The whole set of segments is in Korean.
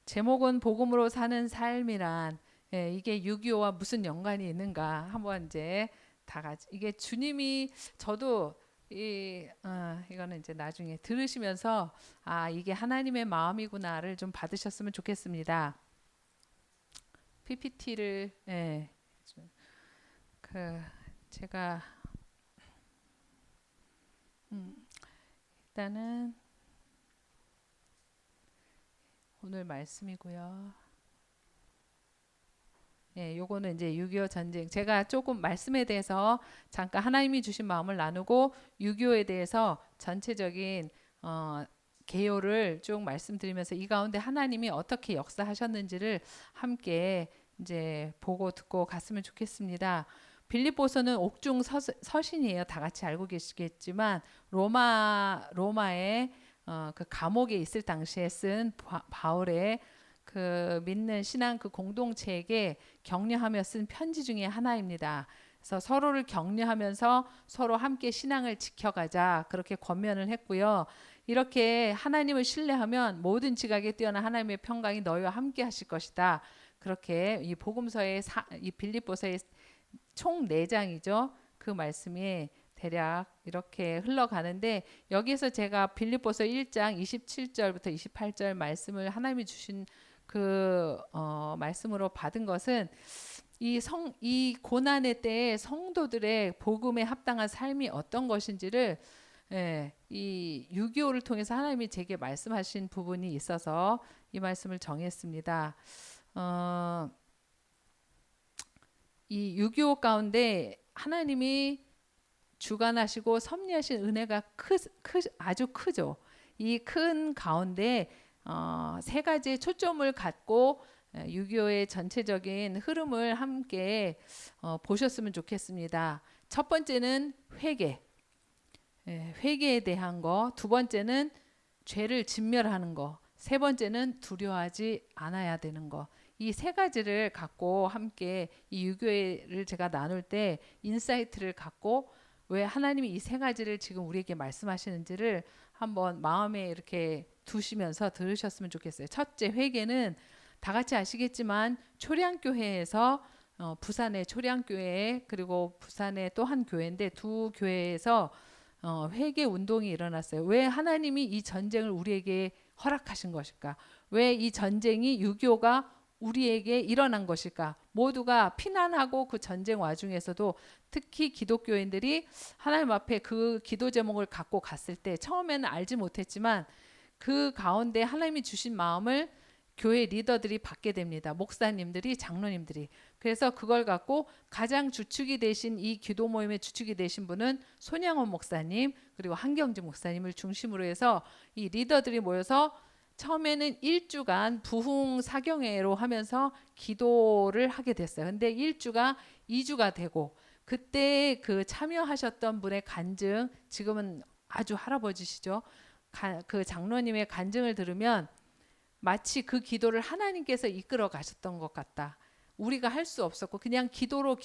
제목은 복음으로 사는 삶이란 이게 6.25와 무슨 연관이 있는가 한번 이제 다 같이 이게 주님이 저도 이거는 이제 나중에 들으시면서 아 이게 하나님의 마음이구나를 좀 받으셨으면 좋겠습니다. PPT를 그 제가 일단은 오늘 말씀이고요. 요거는 이제 6.25 전쟁. 제가 조금 말씀에 대해서 잠깐 하나님이 주신 마음을 나누고 6.25에 대해서 전체적인 개요를 쭉 말씀드리면서 이 가운데 하나님이 어떻게 역사하셨는지를 함께 이제 보고 듣고 갔으면 좋겠습니다. 빌립보서는 옥중 서신이에요. 다 같이 알고 계시겠지만 로마의 그 감옥에 있을 당시에 쓴 바울의 그 믿는 신앙 그 공동체에게 격려하며 쓴 편지 중에 하나입니다. 그래서 서로를 격려하면서 서로 함께 신앙을 지켜가자 그렇게 권면을 했고요. 이렇게 하나님을 신뢰하면 모든 지각에 뛰어난 하나님의 평강이 너희와 함께 하실 것이다. 그렇게 이 복음서의 이 빌립보서의 총 4장이죠. 그 말씀이 대략 이렇게 흘러가는데 여기에서 제가 빌립보서 1장 27절부터 28절 말씀을 하나님이 주신 그 말씀으로 받은 것은 이 고난의 때에 성도들의 복음에 합당한 삶이 어떤 것인지를 이 6.25를 통해서 하나님이 제게 말씀하신 부분이 있어서 이 말씀을 정했습니다. 이 6.25 가운데 하나님이 주관하시고 섭리하신 은혜가 아주 크죠. 이 큰 가운데 세 가지의 초점을 갖고 6.25의 전체적인 흐름을 함께 보셨으면 좋겠습니다. 첫 번째는 회개, 회개에 대한 거. 두 번째는 죄를 진멸하는 거. 세 번째는 두려워하지 않아야 되는 거. 이 세 가지를 갖고 함께 이 유교회를 제가 나눌 때 인사이트를 갖고 왜 하나님이 이 세 가지를 지금 우리에게 말씀하시는지를 한번 마음에 이렇게 두시면서 들으셨으면 좋겠어요. 첫째, 회개는 다 같이 아시겠지만 초량교회에서 부산의 초량교회 그리고 부산의 또 한 교회인데 두 교회에서 회개 운동이 일어났어요. 왜 하나님이 이 전쟁을 우리에게 허락하신 것일까? 왜 이 전쟁이 6.25가 우리에게 일어난 것일까? 모두가 피난하고 그 전쟁 와중에서도 특히 기독교인들이 하나님 앞에 그 기도 제목을 갖고 갔을 때 처음에는 알지 못했지만 그 가운데 하나님이 주신 마음을 교회 리더들이 받게 됩니다. 목사님들이, 장로님들이. 그래서 그걸 갖고 가장 주축이 되신 이 기도 모임의 주축이 되신 분은 손양원 목사님 그리고 한경주 목사님을 중심으로 해서 이 리더들이 모여서 처음에는 1주간 부흥 사경회로 하면서 기도를 하게 됐어요. 근데 1주가 2주가 되고 그때 그 참여하셨던 분의 간증, 지금은 아주 할아버지시죠. 그 장로님의 간증을 들으면 마치 그 기도를 하나님께서 이끌어 가셨던 것 같다. 우리가 할 수 없었고 그냥 기도로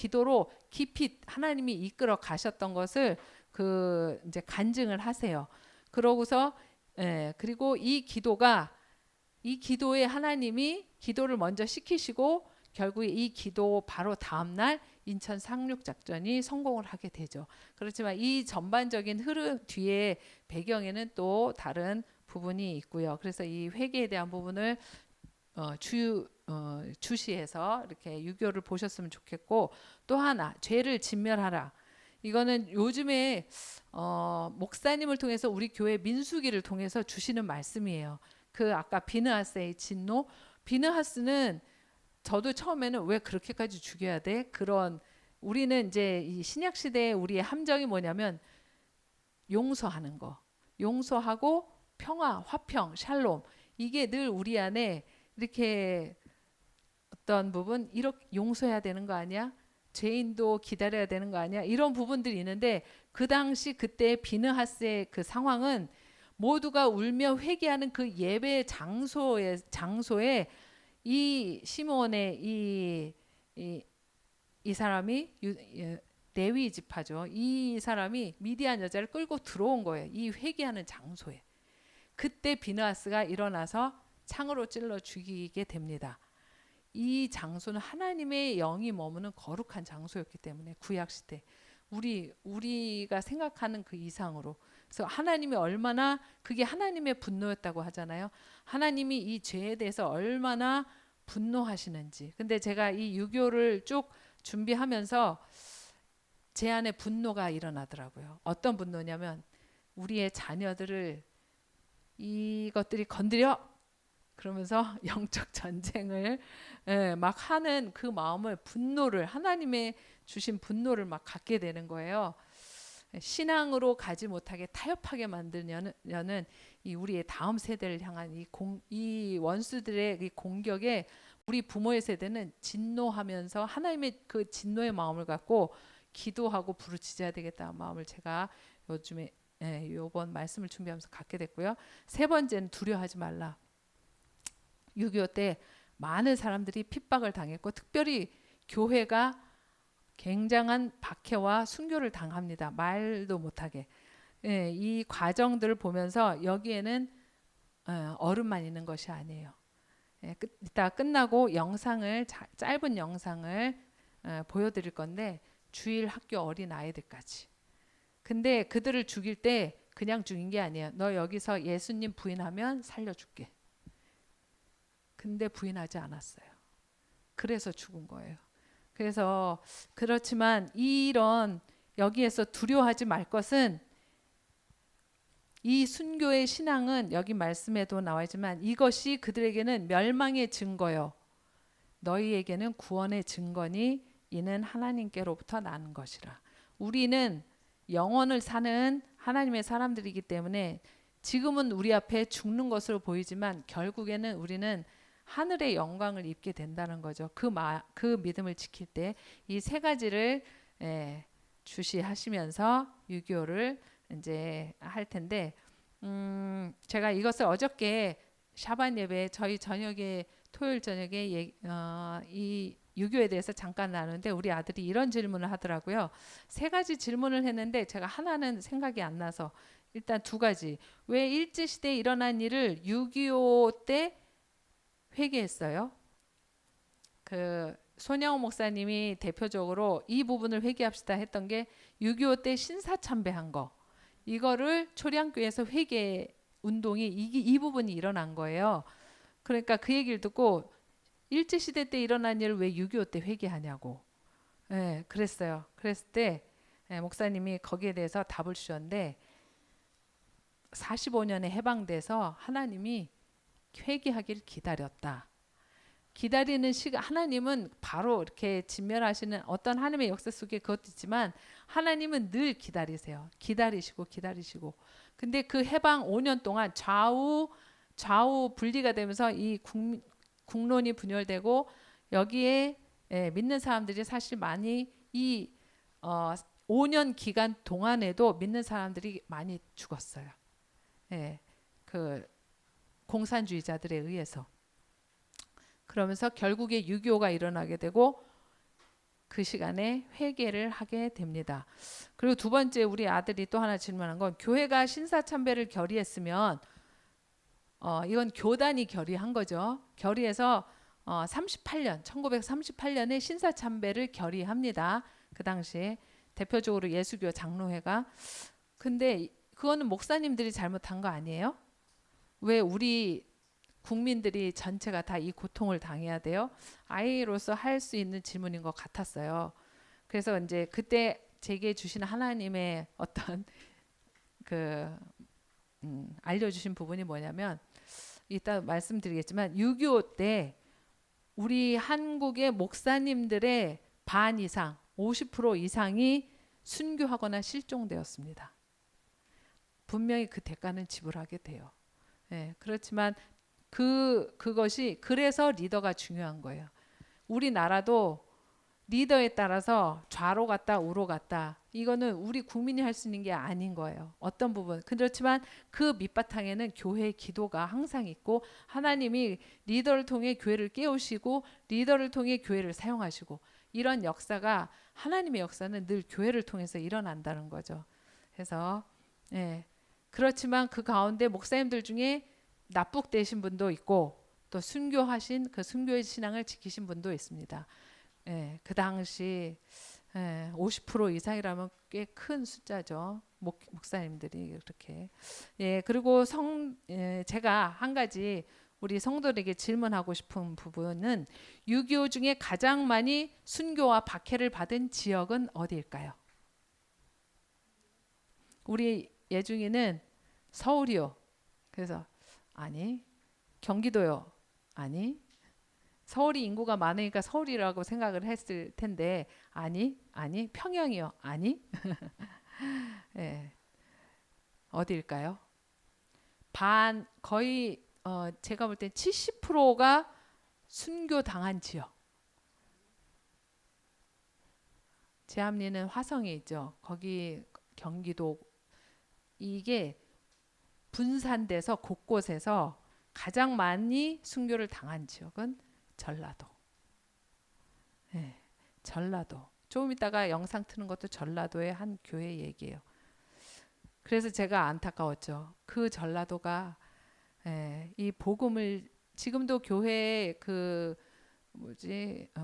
깊이 하나님이 이끌어 가셨던 것을 그 이제 간증을 하세요. 그러고서 그리고 이 기도에 하나님이 기도를 먼저 시키시고 결국에 이 기도 바로 다음 날 인천 상륙 작전이 성공을 하게 되죠. 그렇지만 이 전반적인 흐름 뒤에 배경에는 또 다른 부분이 있고요. 그래서 이 회개에 대한 부분을 주시해서 이렇게 유교를 보셨으면 좋겠고 또 하나 죄를 진멸하라. 이거는 요즘에 목사님을 통해서 우리 교회 민수기를 통해서 주시는 말씀이에요. 그 아까 비느하스의 진노, 비느하스는 저도 처음에는 왜 그렇게까지 죽여야 돼? 그런 우리는 이제 이 신약 시대에 우리의 함정이 뭐냐면 용서하는 거, 용서하고 평화, 화평, 샬롬 이게 늘 우리 안에 이렇게 어떤 부분 이렇게 용서해야 되는 거 아니야? 죄인도 기다려야 되는 거 아니야? 이런 부분들이 있는데 그 당시 그때 비느하스의 그 상황은 모두가 울며 회개하는 그 예배 장소에 이 시몬의 이 사람이 레위 지파죠. 이 사람이 미디안 여자를 끌고 들어온 거예요. 이 회개하는 장소에. 그때 비느하스가 일어나서 창으로 찔러 죽이게 됩니다. 이 장소는 하나님의 영이 머무는 거룩한 장소였기 때문에 구약 시대 우리가 생각하는 그 이상으로, 그래서 하나님이 얼마나, 그게 하나님의 분노였다고 하잖아요. 하나님이 이 죄에 대해서 얼마나 분노하시는지. 근데 제가 이 유교를 쭉 준비하면서 제 안에 분노가 일어나더라고요. 어떤 분노냐면 우리의 자녀들을 이것들이 건드려 그러면서 영적 전쟁을 막 하는 그 마음을, 분노를, 하나님의 주신 분노를 막 갖게 되는 거예요. 신앙으로 가지 못하게 타협하게 만들려는 이 우리의 다음 세대를 향한 이 원수들의 이 공격에 우리 부모의 세대는 진노하면서 하나님의 그 진노의 마음을 갖고 기도하고 부르짖어야 되겠다는 마음을 제가 요즘에 요번 말씀을 준비하면서 갖게 됐고요. 세 번째는 두려워하지 말라. 6.25 때 많은 사람들이 핍박을 당했고 특별히 교회가 굉장한 박해와 순교를 당합니다. 말도 못하게. 이 과정들을 보면서 여기에는 어른만 있는 것이 아니에요. 이따 끝나고 영상을, 짧은 영상을 보여드릴 건데, 주일 학교 어린 아이들까지. 근데 그들을 죽일 때 그냥 죽인 게 아니에요. 너 여기서 예수님 부인하면 살려줄게. 근데 부인하지 않았어요. 그래서 죽은 거예요. 그래서 그렇지만 이런 여기에서 두려워하지 말 것은, 이 순교의 신앙은 여기 말씀에도 나와 있지만 이것이 그들에게는 멸망의 증거요 너희에게는 구원의 증거니 이는 하나님께로부터 나는 것이라. 우리는 영원을 사는 하나님의 사람들이기 때문에 지금은 우리 앞에 죽는 것으로 보이지만 결국에는 우리는 하늘의 영광을 입게 된다는 거죠. 그 믿음을 지킬 때 이 세 가지를 주시하시면서 유교를 이제 할 텐데, 제가 이것을 어저께 샤반 예배, 저희 저녁에 토요일 저녁에 이 유교에 대해서 잠깐 나누는데 우리 아들이 이런 질문을 하더라고요. 세 가지 질문을 했는데 제가 하나는 생각이 안 나서 일단 두 가지. 왜 일제시대에 일어난 일을 6.25 때 회개했어요? 그 손양호 목사님이 대표적으로 이 부분을 회개합시다 했던 게 6.25 때 신사참배한 거, 이거를 초량교에서 회개 운동이 이 부분이 일어난 거예요. 그러니까 그 얘기를 듣고 일제시대 때 일어난 일을 왜 6.25 때 회개하냐고 그랬어요. 그랬을 때 목사님이 거기에 대해서 답을 주셨는데, 45년에 해방돼서 하나님이 회개하길 기다렸다. 기다리는 시간, 하나님은 바로 이렇게 진멸하시는 어떤 하나님의 역사 속에 그것도 있지만 하나님은 늘 기다리세요. 기다리시고. 근데 그 해방 5년 동안 좌우 분리가 되면서 이 국론이 분열되고 여기에 믿는 사람들이 사실 많이 이 5년 기간 동안에도 믿는 사람들이 많이 죽었어요. 그 공산주의자들에 의해서. 그러면서 결국에 6.25가 일어나게 되고 그 시간에 회개를 하게 됩니다. 그리고 두 번째, 우리 아들이 또 하나 질문한 건, 교회가 신사참배를 결의했으면 이건 교단이 결의한 거죠. 결의해서 1938년에 신사참배를 결의합니다. 그 당시에 대표적으로 예수교 장로회가. 근데 그거는 목사님들이 잘못한 거 아니에요? 왜 우리 국민들이 전체가 다 이 고통을 당해야 돼요? 아이로서 할 수 있는 질문인 것 같았어요. 그래서 이제 그때 제게 주신 하나님의 어떤 알려주신 부분이 뭐냐면, 이따 말씀드리겠지만 6.25 때 우리 한국의 목사님들의 반 이상, 50% 이상이 순교하거나 실종되었습니다. 분명히 그 대가는 지불하게 돼요. 그렇지만 그것이, 그래서 리더가 중요한 거예요. 우리나라도 리더에 따라서 좌로 갔다 우로 갔다, 이거는 우리 국민이 할 수 있는 게 아닌 거예요. 어떤 부분. 그렇지만 그 밑바탕에는 교회의 기도가 항상 있고 하나님이 리더를 통해 교회를 깨우시고 리더를 통해 교회를 사용하시고, 이런 역사가, 하나님의 역사는 늘 교회를 통해서 일어난다는 거죠. 그래서 그렇지만 그 가운데 목사님들 중에 납북되신 분도 있고 또 순교하신 그 순교의 신앙을 지키신 분도 있습니다. 예, 그 당시 50% 이상이라면 꽤 큰 숫자죠. 목사님들이 그렇게. 예, 그리고 제가 한 가지 우리 성도들에게 질문하고 싶은 부분은 6.25 중에 가장 많이 순교와 박해를 받은 지역은 어디일까요? 우리 예중이는 서울이요. 그래서 아니, 경기도요. 아니, 서울이 인구가 많으니까 서울이라고 생각을 했을 텐데 아니, 평양이요. 아니, 예, 어디일까요? 거의 제가 볼 때 70%가 순교 당한 지역. 제암리는 화성에 있죠. 거기 경기도 이게 분산돼서 곳곳에서 가장 많이 순교를 당한 지역은 전라도. 네, 전라도. 조금 이따가 영상 트는 것도 전라도의 한 교회 얘기예요. 그래서 제가 안타까웠죠. 그 전라도가 이 복음을 지금도 교회에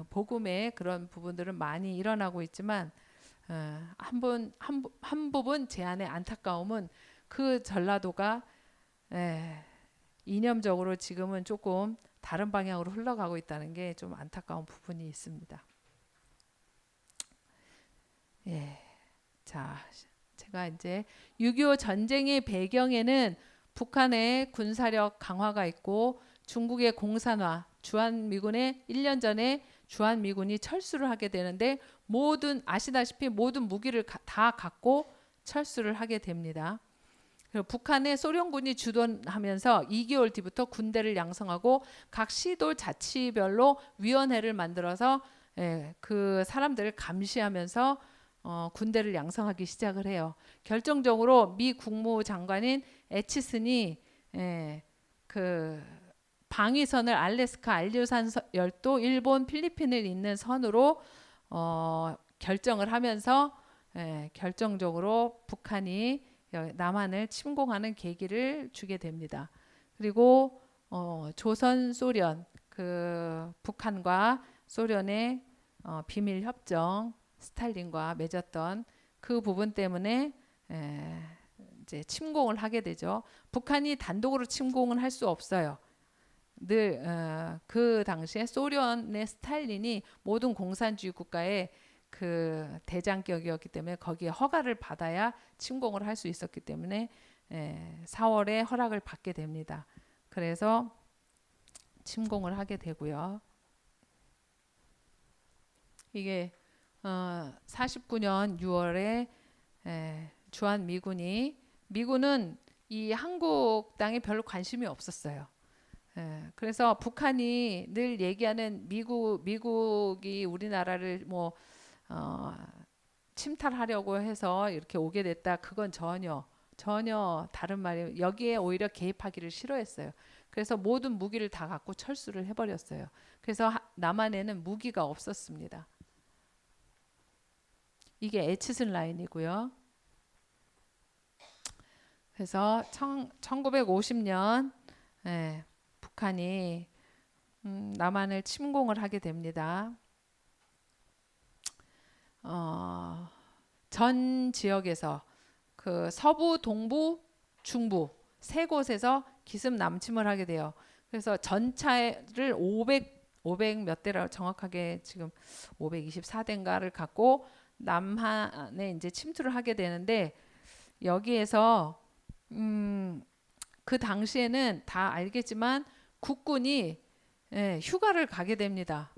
복음의 그런 부분들은 많이 일어나고 있지만 한 부분 제 안의 안타까움은 그 전라도가 이념적으로 지금은 조금 다른 방향으로 흘러가고 있다는 게 좀 안타까운 부분이 있습니다. 예, 자, 제가 이제 6.25 전쟁의 배경에는 북한의 군사력 강화가 있고 중국의 공산화, 주한미군의 1년 전에 주한미군이 철수를 하게 되는데 아시다시피 모든 무기를 다 갖고 철수를 하게 됩니다. 북한의 소련군이 주둔하면서 2개월 뒤부터 군대를 양성하고 각 시도 자치별로 위원회를 만들어서 그 사람들을 감시하면서 군대를 양성하기 시작을 해요. 결정적으로 미 국무장관인 에치슨이 그 방위선을 알래스카 알류산 열도 일본 필리핀을 잇는 선으로 결정을 하면서 결정적으로 북한이 남한을 침공하는 계기를 주게 됩니다. 그리고 조선 소련 그 북한과 소련의 비밀 협정 스탈린과 맺었던 그 부분 때문에 이제 침공을 하게 되죠. 북한이 단독으로 침공을 할 수 없어요. 늘 그 당시에 소련의 스탈린이 모든 공산주의 국가의 그 대장격이었기 때문에 거기에 허가를 받아야 침공을 할 수 있었기 때문에 4월에 허락을 받게 됩니다. 그래서 침공을 하게 되고요. 이게 49년 6월에 미군은 이 한국 땅에 별로 관심이 없었어요. 그래서 북한이 늘 얘기하는 미국이 우리나라를 침탈하려고 해서 이렇게 오게 됐다. 그건 전혀 다른 말이에요. 여기에 오히려 개입하기를 싫어했어요. 그래서 모든 무기를 다 갖고 철수를 해버렸어요. 그래서 남한에는 무기가 없었습니다. 이게 에치슨 라인이고요. 그래서 1950년 북한이 남한을 침공을 하게 됩니다. 전 지역에서 그 서부, 동부, 중부 세 곳에서 기습 남침을 하게 돼요. 그래서 전차를 500 몇 대라 정확하게 지금 524대인가를 갖고 남한에 이제 침투를 하게 되는데 여기에서 그 당시에는 다 알겠지만 국군이 휴가를 가게 됩니다.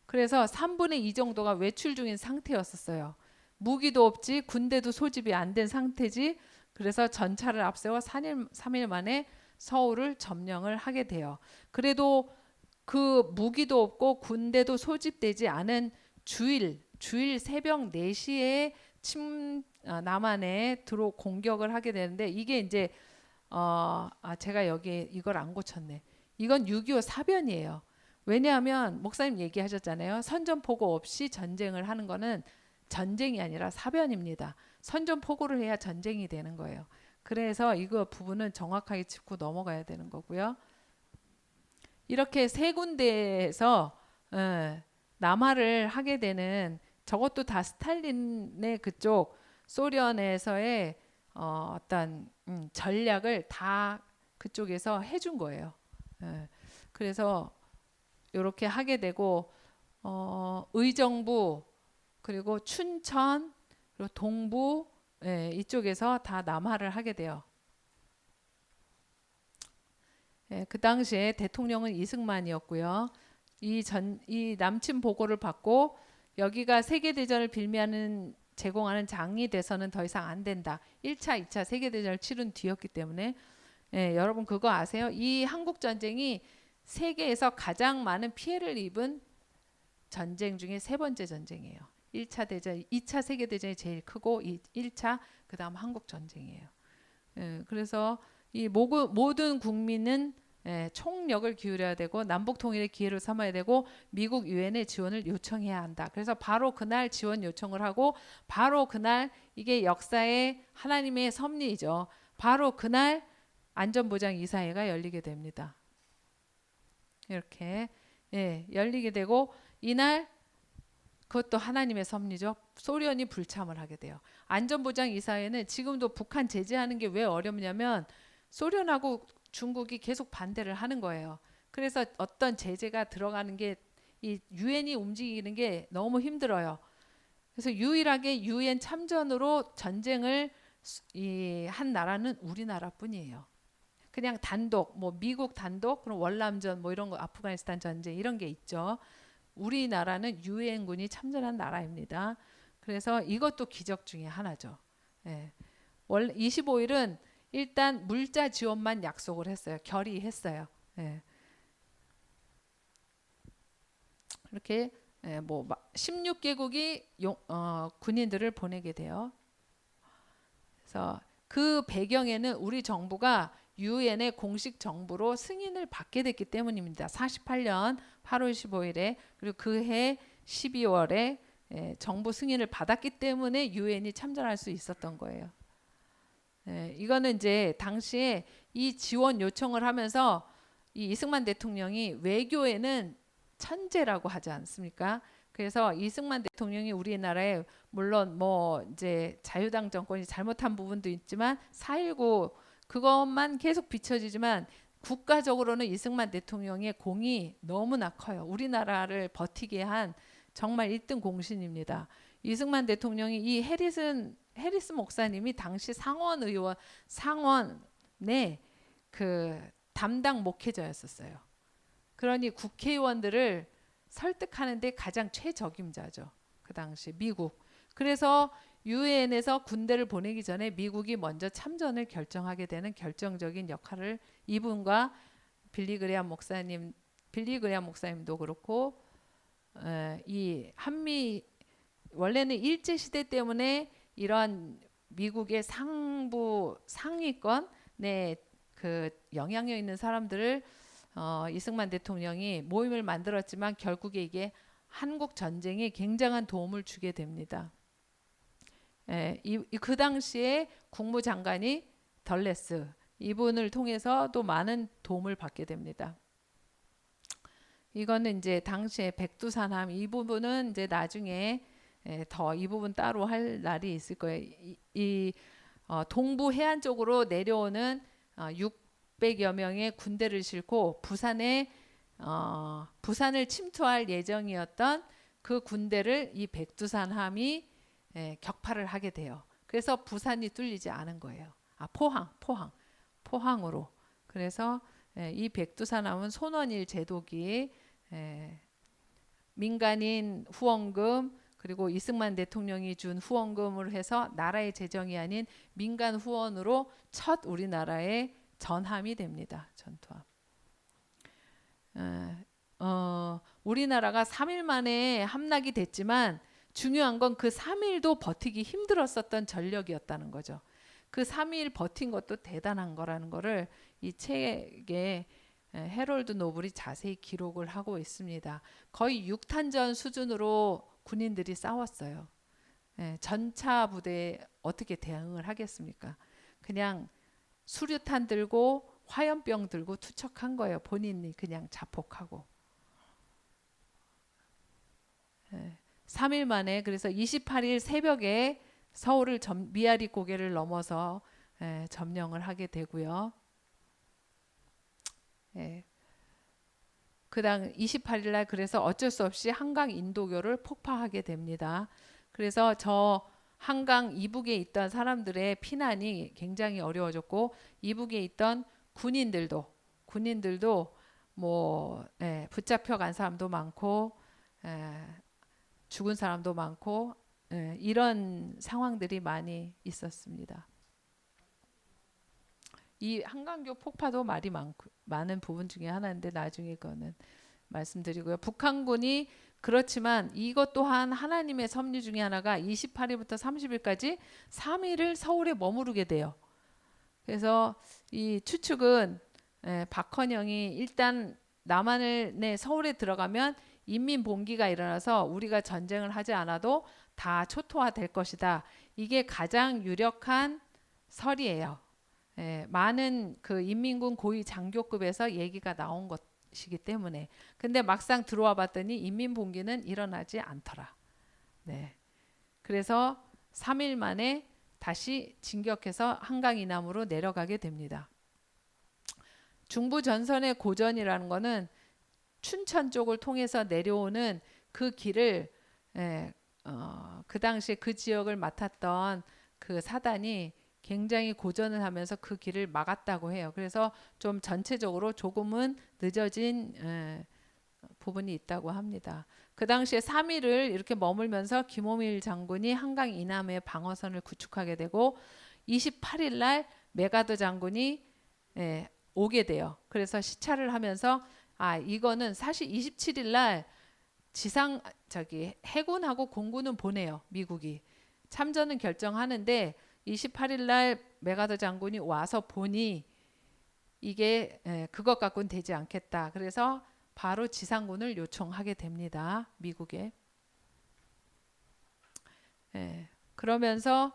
그래서 3분의 2 정도가 외출 중인 상태였었어요. 무기도 없지 군대도 소집이 안 된 상태지. 그래서 전차를 앞세워 3일 만에 서울을 점령을 하게 돼요. 그래도 그 무기도 없고 군대도 소집되지 않은 주일 새벽 4시에 남한에 공격을 하게 되는데 이게 이제 제가 여기 이걸 안 고쳤네. 이건 6.25 사변이에요. 왜냐하면 목사님 얘기하셨잖아요. 선전포고 없이 전쟁을 하는 거는 전쟁이 아니라 사변입니다. 선전포고를 해야 전쟁이 되는 거예요. 그래서 이거 부분은 정확하게 짚고 넘어가야 되는 거고요. 이렇게 세 군데에서 남하를 하게 되는 저것도 다 스탈린의 그쪽 소련에서의 어떤 전략을 다 그쪽에서 해준 거예요. 그래서 이렇게 하게 되고 의정부 그리고 춘천 그리고 동부 이쪽에서 다 남하를 하게 돼요. 그 당시에 대통령은 이승만이었고요. 이 남침 보고를 받고 여기가 세계대전을 빌미하는 제공하는 장이 돼서는 더 이상 안 된다. 1차, 2차 세계대전을 치른 뒤였기 때문에 여러분 그거 아세요? 이 한국전쟁이 세계에서 가장 많은 피해를 입은 전쟁 중에 세 번째 전쟁이에요. 1차 대전, 2차 세계대전이 제일 크고 1차 그다음 한국전쟁이에요. 그래서 이 모든 국민은 총력을 기울여야 되고 남북 통일의 기회를 삼아야 되고 미국 유엔의 지원을 요청해야 한다. 그래서 바로 그날 지원 요청을 하고 바로 그날 이게 역사의 하나님의 섭리이죠. 바로 그날 안전보장 이사회가 열리게 됩니다. 이렇게 열리게 되고 이날 그것도 하나님의 섭리죠. 소련이 불참을 하게 돼요. 안전보장 이사회는 지금도 북한 제재하는 게 왜 어렵냐면 소련하고 중국이 계속 반대를 하는 거예요. 그래서 어떤 제재가 들어가는 게 이 유엔이 움직이는 게 너무 힘들어요. 그래서 유일하게 유엔 참전으로 전쟁을 한 나라는 우리나라뿐이에요. 그냥 단독, 뭐 미국 단독, 그럼 월남전, 뭐 이런 거, 아프가니스탄 전쟁 이런 게 있죠. 우리나라는 유엔군이 참전한 나라입니다. 그래서 이것도 기적 중에 하나죠. 25일은 일단 물자 지원만 약속을 했어요. 결의했어요. 이렇게 뭐 16개국이 군인들을 보내게 돼요. 그래서 그 배경에는 우리 정부가 유엔의 공식 정부로 승인을 받게 됐기 때문입니다. 48년 8월 15일에 그리고 그해 12월에 정부 승인을 받았기 때문에 유엔이 참전할 수 있었던 거예요. 이거는 이제 당시에 이 지원 요청을 하면서 이 이승만 대통령이 외교에는 천재라고 하지 않습니까? 그래서 이승만 대통령이 우리나라에 물론 뭐 이제 자유당 정권이 잘못한 부분도 있지만 4.19 그것만 계속 비춰지지만 국가적으로는 이승만 대통령의 공이 너무나 커요. 우리나라를 버티게 한 정말 1등 공신입니다. 이승만 대통령이 이 해리스 목사님이 당시 상원의 그 담당 목회자였었어요. 그러니 국회의원들을 설득하는데 가장 최적임자죠. 그 당시 미국. 그래서 유엔에서 군대를 보내기 전에 미국이 먼저 참전을 결정하게 되는 결정적인 역할을 이분과 빌리 그레암 목사님도 그렇고 이 한미 원래는 일제 시대 때문에 이러한 미국의 상위권의 그 영향력 있는 사람들을 이승만 대통령이 모임을 만들었지만 결국에 이게 한국 전쟁에 굉장한 도움을 주게 됩니다. 그 당시에 국무장관이 덜레스 이분을 통해서도 많은 도움을 받게 됩니다. 이거는 이제 당시에 백두산함 이 부분은 이제 나중에 더 이 부분 따로 할 날이 있을 거예요. 동부 해안 쪽으로 내려오는 600여 명의 군대를 싣고 부산을 침투할 예정이었던 그 군대를 이 백두산함이 격파를 하게 돼요. 그래서 부산이 뚫리지 않은 거예요. 포항으로. 그래서 이 백두산함은 손원일 제독이 민간인 후원금 그리고 이승만 대통령이 준 후원금을 해서 나라의 재정이 아닌 민간 후원으로 첫 우리나라의 전함이 됩니다. 전투함. 우리나라가 3일 만에 함락이 됐지만 중요한 건 그 3일도 버티기 힘들었었던 전력이었다는 거죠. 그 3일 버틴 것도 대단한 거라는 거를 이 책에 해롤드 노블이 자세히 기록을 하고 있습니다. 거의 육탄전 수준으로 군인들이 싸웠어요. 전차 부대에 어떻게 대응을 하겠습니까? 그냥 수류탄 들고 화염병 들고 투척한 거예요. 본인이 그냥 자폭하고. 3일 만에 그래서 28일 새벽에 서울을 미아리 고개를 넘어서 점령을 하게 되고요. 그다음 28일 날 그래서 어쩔 수 없이 한강 인도교를 폭파하게 됩니다. 그래서 저 한강 이북에 있던 사람들의 피난이 굉장히 어려워졌고 이북에 있던 군인들도 뭐 붙잡혀 간 사람도 많고 죽은 사람도 많고 이런 상황들이 많이 있었습니다. 이 한강교 폭파도 말이 많은 부분 중에 하나인데 나중에 그거는 말씀드리고요. 북한군이 그렇지만 이것 또한 하나님의 섭리 중에 하나가 28일부터 30일까지 3일을 서울에 머무르게 돼요. 그래서 이 추측은 박헌영이 일단 남한을 서울에 들어가면 인민 봉기가 일어나서 우리가 전쟁을 하지 않아도 다 초토화될 것이다. 이게 가장 유력한 설이에요. 많은 그 인민군 고위 장교급에서 얘기가 나온 것이기 때문에. 근데 막상 들어와 봤더니 인민 봉기는 일어나지 않더라. 네. 그래서 3일 만에 다시 진격해서 한강 이남으로 내려가게 됩니다. 중부 전선의 고전이라는 거는 춘천 쪽을 통해서 내려오는 그 길을 그 당시에 그 지역을 맡았던 그 사단이 굉장히 고전을 하면서 그 길을 막았다고 해요. 그래서 좀 전체적으로 조금은 늦어진 부분이 있다고 합니다. 그 당시에 3일을 이렇게 머물면서 김호밀 장군이 한강 이남의 방어선을 구축하게 되고 28일 날 메가더 장군이 오게 돼요. 그래서 시찰을 하면서 이거는 사실 27일 날 해군하고 공군은 보내요. 미국이 참전은 결정하는데 28일 날 메가더 장군이 와서 보니 이게 그것 갖고는 되지 않겠다. 그래서 바로 지상군을 요청하게 됩니다. 미국에. 그러면서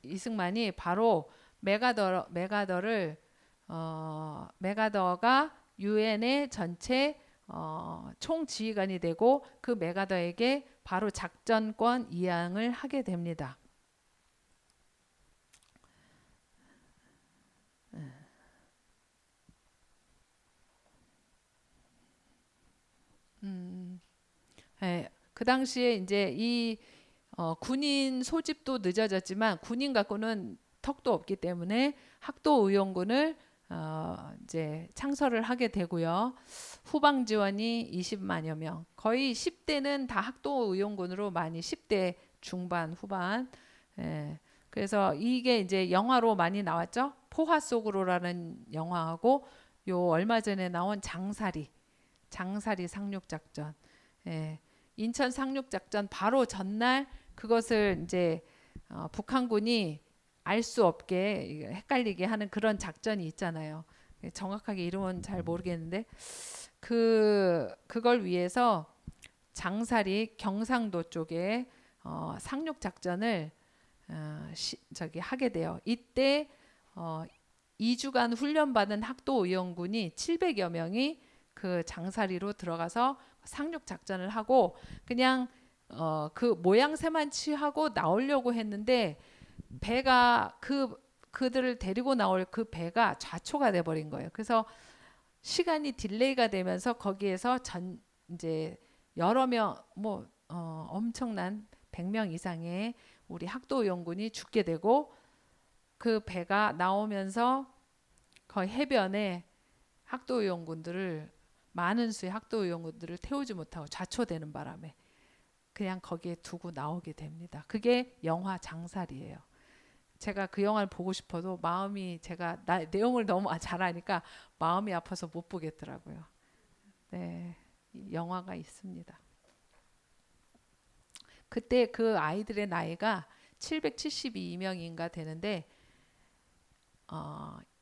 이승만이 바로 메가더가 유엔의 전체 총지휘관이 되고 그 메가더에게 바로 작전권 이양을 하게 됩니다. 그 당시에 이제 이 군인 소집도 늦어졌지만 군인 갖고는 턱도 없기 때문에 학도의용군을 이제 창설을 하게 되고요. 후방 지원이 20만여 명, 거의 10대는 다 학도의용군으로 많이 10대 중반 후반. 그래서 이게 이제 영화로 많이 나왔죠. 포화 속으로라는 영화하고 요 얼마 전에 나온 장사리 상륙작전. 인천 상륙작전 바로 전날 그것을 이제 북한군이 알 수 없게 헷갈리게 하는 그런 작전이 있잖아요. 정확하게 이름은 잘 모르겠는데 그걸 위해서 장사리 경상도 쪽에 상륙작전을 하게 돼요. 이때 2주간 훈련받은 학도의용군이 700여 명이 그 장사리로 들어가서 상륙 작전을 하고 그냥 그 모양새만 취하고 나오려고 했는데 배가 그들을 데리고 나올 그 배가 좌초가 돼 버린 거예요. 그래서 시간이 딜레이가 되면서 거기에서 이제 여러 명 엄청난 100명 이상의 우리 학도의용군이 죽게 되고 그 배가 나오면서 거의 해변에 많은 수의 학도의용군들을 태우지 못하고 좌초되는 바람에 그냥 거기에 두고 나오게 됩니다. 그게 영화 장살이에요. 제가 그 영화를 보고 싶어도 제가 내용을 너무 잘 아니까 마음이 아파서 못 보겠더라고요. 네, 영화가 있습니다. 그때 그 아이들의 나이가 772명인가 되는데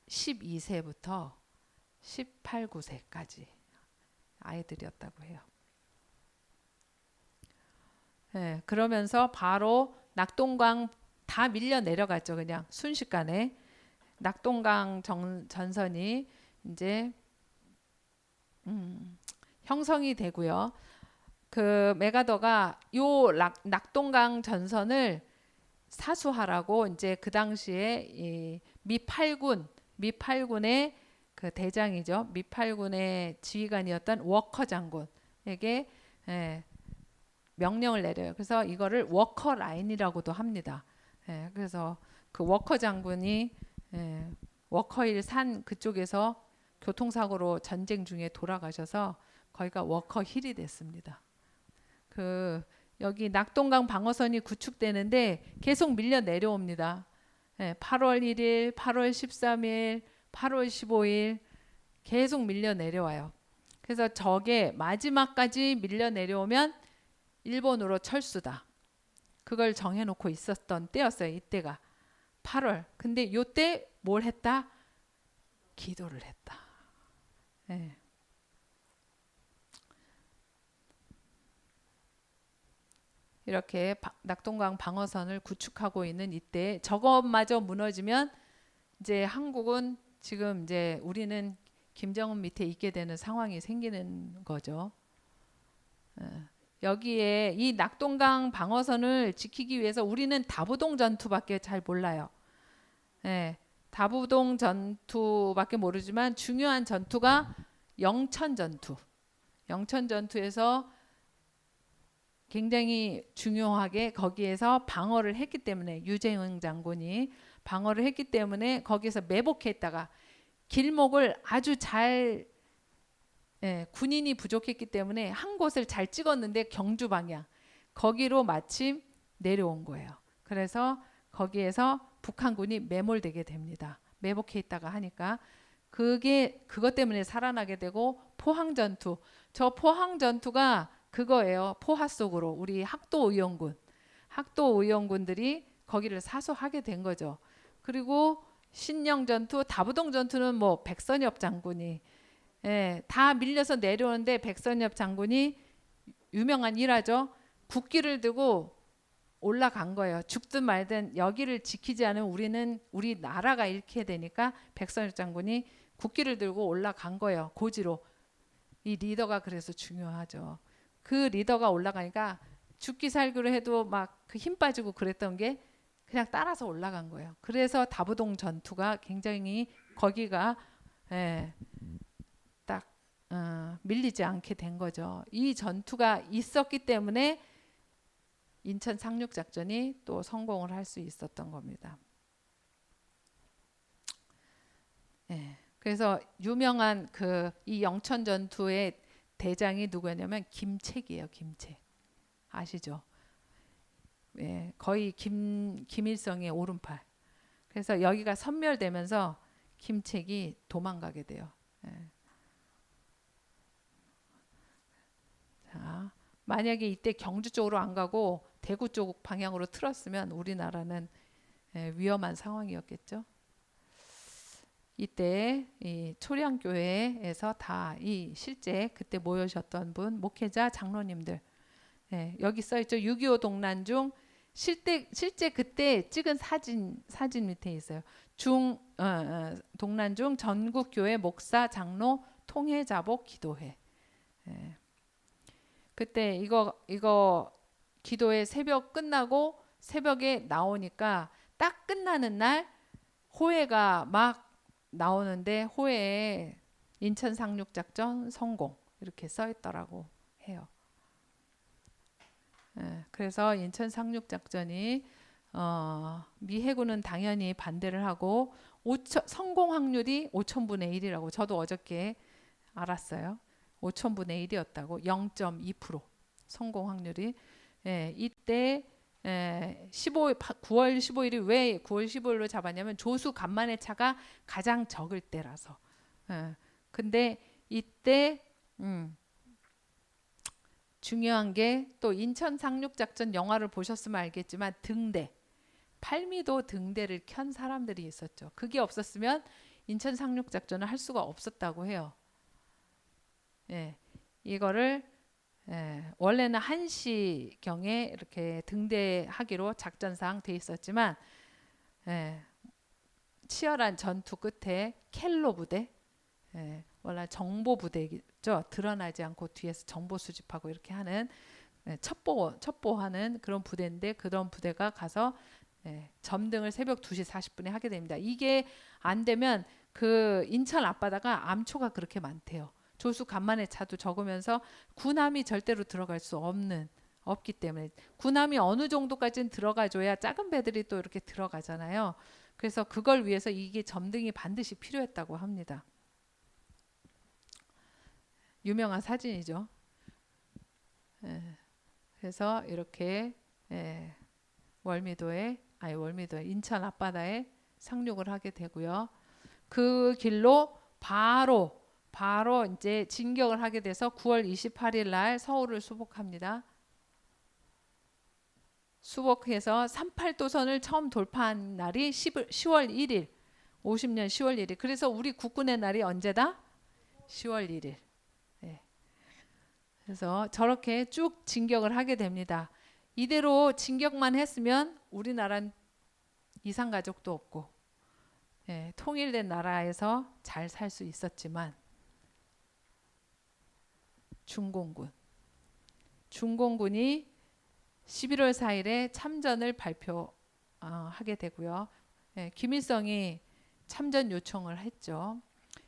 12세부터 18, 9세까지 아이들이었다고 해요. 그러면서 바로 낙동강 다 밀려 내려갔죠. 그냥 순식간에 낙동강 전선이 이제 형성이 되고요. 그 메가더가 요 낙동강 전선을 사수하라고 이제 그 당시에 이 미 8군의 그 대장이죠. 미 8군의 지휘관이었던 워커 장군에게 명령을 내려요. 그래서 이거를 워커 라인이라고도 합니다. 그래서 그 워커 장군이 워커힐 산 그쪽에서 교통사고로 전쟁 중에 돌아가셔서 거기가 워커힐이 됐습니다. 그 여기 낙동강 방어선이 구축되는데 계속 밀려 내려옵니다. 8월 1일, 8월 13일, 8월 15일 계속 밀려 내려와요. 그래서 저게 마지막까지 밀려 내려오면 일본으로 철수다. 그걸 정해놓고 있었던 때였어요. 이때가 8월. 근데 이때 뭘 했다? 기도를 했다. 네. 이렇게 낙동강 방어선을 구축하고 있는 이때 저것마저 무너지면 이제 한국은 지금 이제 우리는 김정은 밑에 있게 되는 상황이 생기는 거죠. 여기에 이 낙동강 방어선을 지키기 위해서 우리는 다부동 전투밖에 잘 몰라요. 다부동 전투밖에 모르지만 중요한 전투가 영천 전투. 영천 전투에서 굉장히 중요하게 거기에서 방어를 했기 때문에 유재흥 장군이 방어를 했기 때문에 거기에서 매복했다가 길목을 아주 잘 군인이 부족했기 때문에 한 곳을 잘 찍었는데 경주 방향 거기로 마침 내려온 거예요. 그래서 거기에서 북한군이 매몰되게 됩니다. 매복해 있다가 하니까 그것 때문에 살아나게 되고 포항 전투. 저 포항 전투가 그거예요. 포화 속으로 우리 학도 의원군들이 거기를 사수하게 된 거죠. 그리고 신령 전투, 다부동 전투는 뭐 백선엽 장군이 다 밀려서 내려오는데 백선엽 장군이 유명한 일화죠. 국기를 들고 올라간 거예요. 죽든 말든 여기를 지키지 않으면 우리 나라가 잃게 되니까 백선엽 장군이 국기를 들고 올라간 거예요. 고지로. 이 리더가 그래서 중요하죠. 그 리더가 올라가니까 죽기 살기로 해도 막 그 힘 빠지고 그랬던 게 그냥 따라서 올라간 거예요. 그래서 다부동 전투가 굉장히 거기가 딱 밀리지 않게 된 거죠. 이 전투가 있었기 때문에 인천 상륙 작전이 또 성공을 할 수 있었던 겁니다. 그래서 유명한 이 영천 전투의 대장이 누구였냐면 김책이에요. 김책 아시죠? 거의 김일성의 오른팔. 그래서 여기가 섬멸되면서 김책이 도망가게 돼요. 자, 만약에 이때 경주 쪽으로 안 가고 대구 쪽 방향으로 틀었으면 우리나라는 위험한 상황이었겠죠. 이때 이 초량교회에서 다 이 실제 그때 모여셨던 분 목회자 장로님들 여기 써 있죠. 6.25 동란 중 실제 그때 찍은 사진 밑에 있어요. 동란 중 전국 교회 목사 장로 통회 자복 기도회. 그때 이거 기도회 새벽 끝나고 새벽에 나오니까 딱 끝나는 날 호해가 막 나오는데 호해에 인천 상륙 작전 성공 이렇게 써 있더라고 해요. 그래서 인천 상륙 작전이 미 해군은 당연히 반대를 하고 성공 확률이 5천분의 1이라고 저도 어저께 알았어요. 5천분의 1이었다고 0.2% 성공 확률이 이때 9월 15일이 왜 9월 15일로 잡았냐면 조수 간만의 차가 가장 적을 때라서. 근데 이때 중요한 게 또 인천 상륙 작전 영화를 보셨으면 알겠지만 팔미도 등대를 켠 사람들이 있었죠. 그게 없었으면 인천 상륙 작전을 할 수가 없었다고 해요. 이거를 원래는 1시경에 이렇게 등대하기로 작전상 돼 있었지만 예, 치열한 전투 끝에 켈로 부대, 원래 정보 부대죠. 드러나지 않고 뒤에서 정보 수집하고 이렇게 하는 첩보하는 그런 부대인데 그런 부대가 가서 점등을 새벽 2시 40분에 하게 됩니다. 이게 안 되면 그 인천 앞바다가 암초가 그렇게 많대요. 조수 간만에 차도 적으면서 군함이 절대로 들어갈 수 없기 때문에 군함이 어느 정도까지는 들어가줘야 작은 배들이 또 이렇게 들어가잖아요. 그래서 그걸 위해서 이게 점등이 반드시 필요했다고 합니다. 유명한 사진이죠. 그래서 이렇게 월미도에 인천 앞바다에 상륙을 하게 되고요. 그 길로 바로 이제 진격을 하게 돼서 9월 28일 날 서울을 수복합니다. 수복해서 38도선을 처음 돌파한 날이 10월 1일, 50년 10월 1일. 그래서 우리 국군의 날이 언제다? 10월 1일. 그래서 저렇게 쭉 진격을 하게 됩니다. 이대로 진격만 했으면 우리나라는 이산가족도 없고 통일된 나라에서 잘 살 수 있었지만 중공군이 11월 4일에 참전을 발표하게 되고요. 김일성이 참전 요청을 했죠.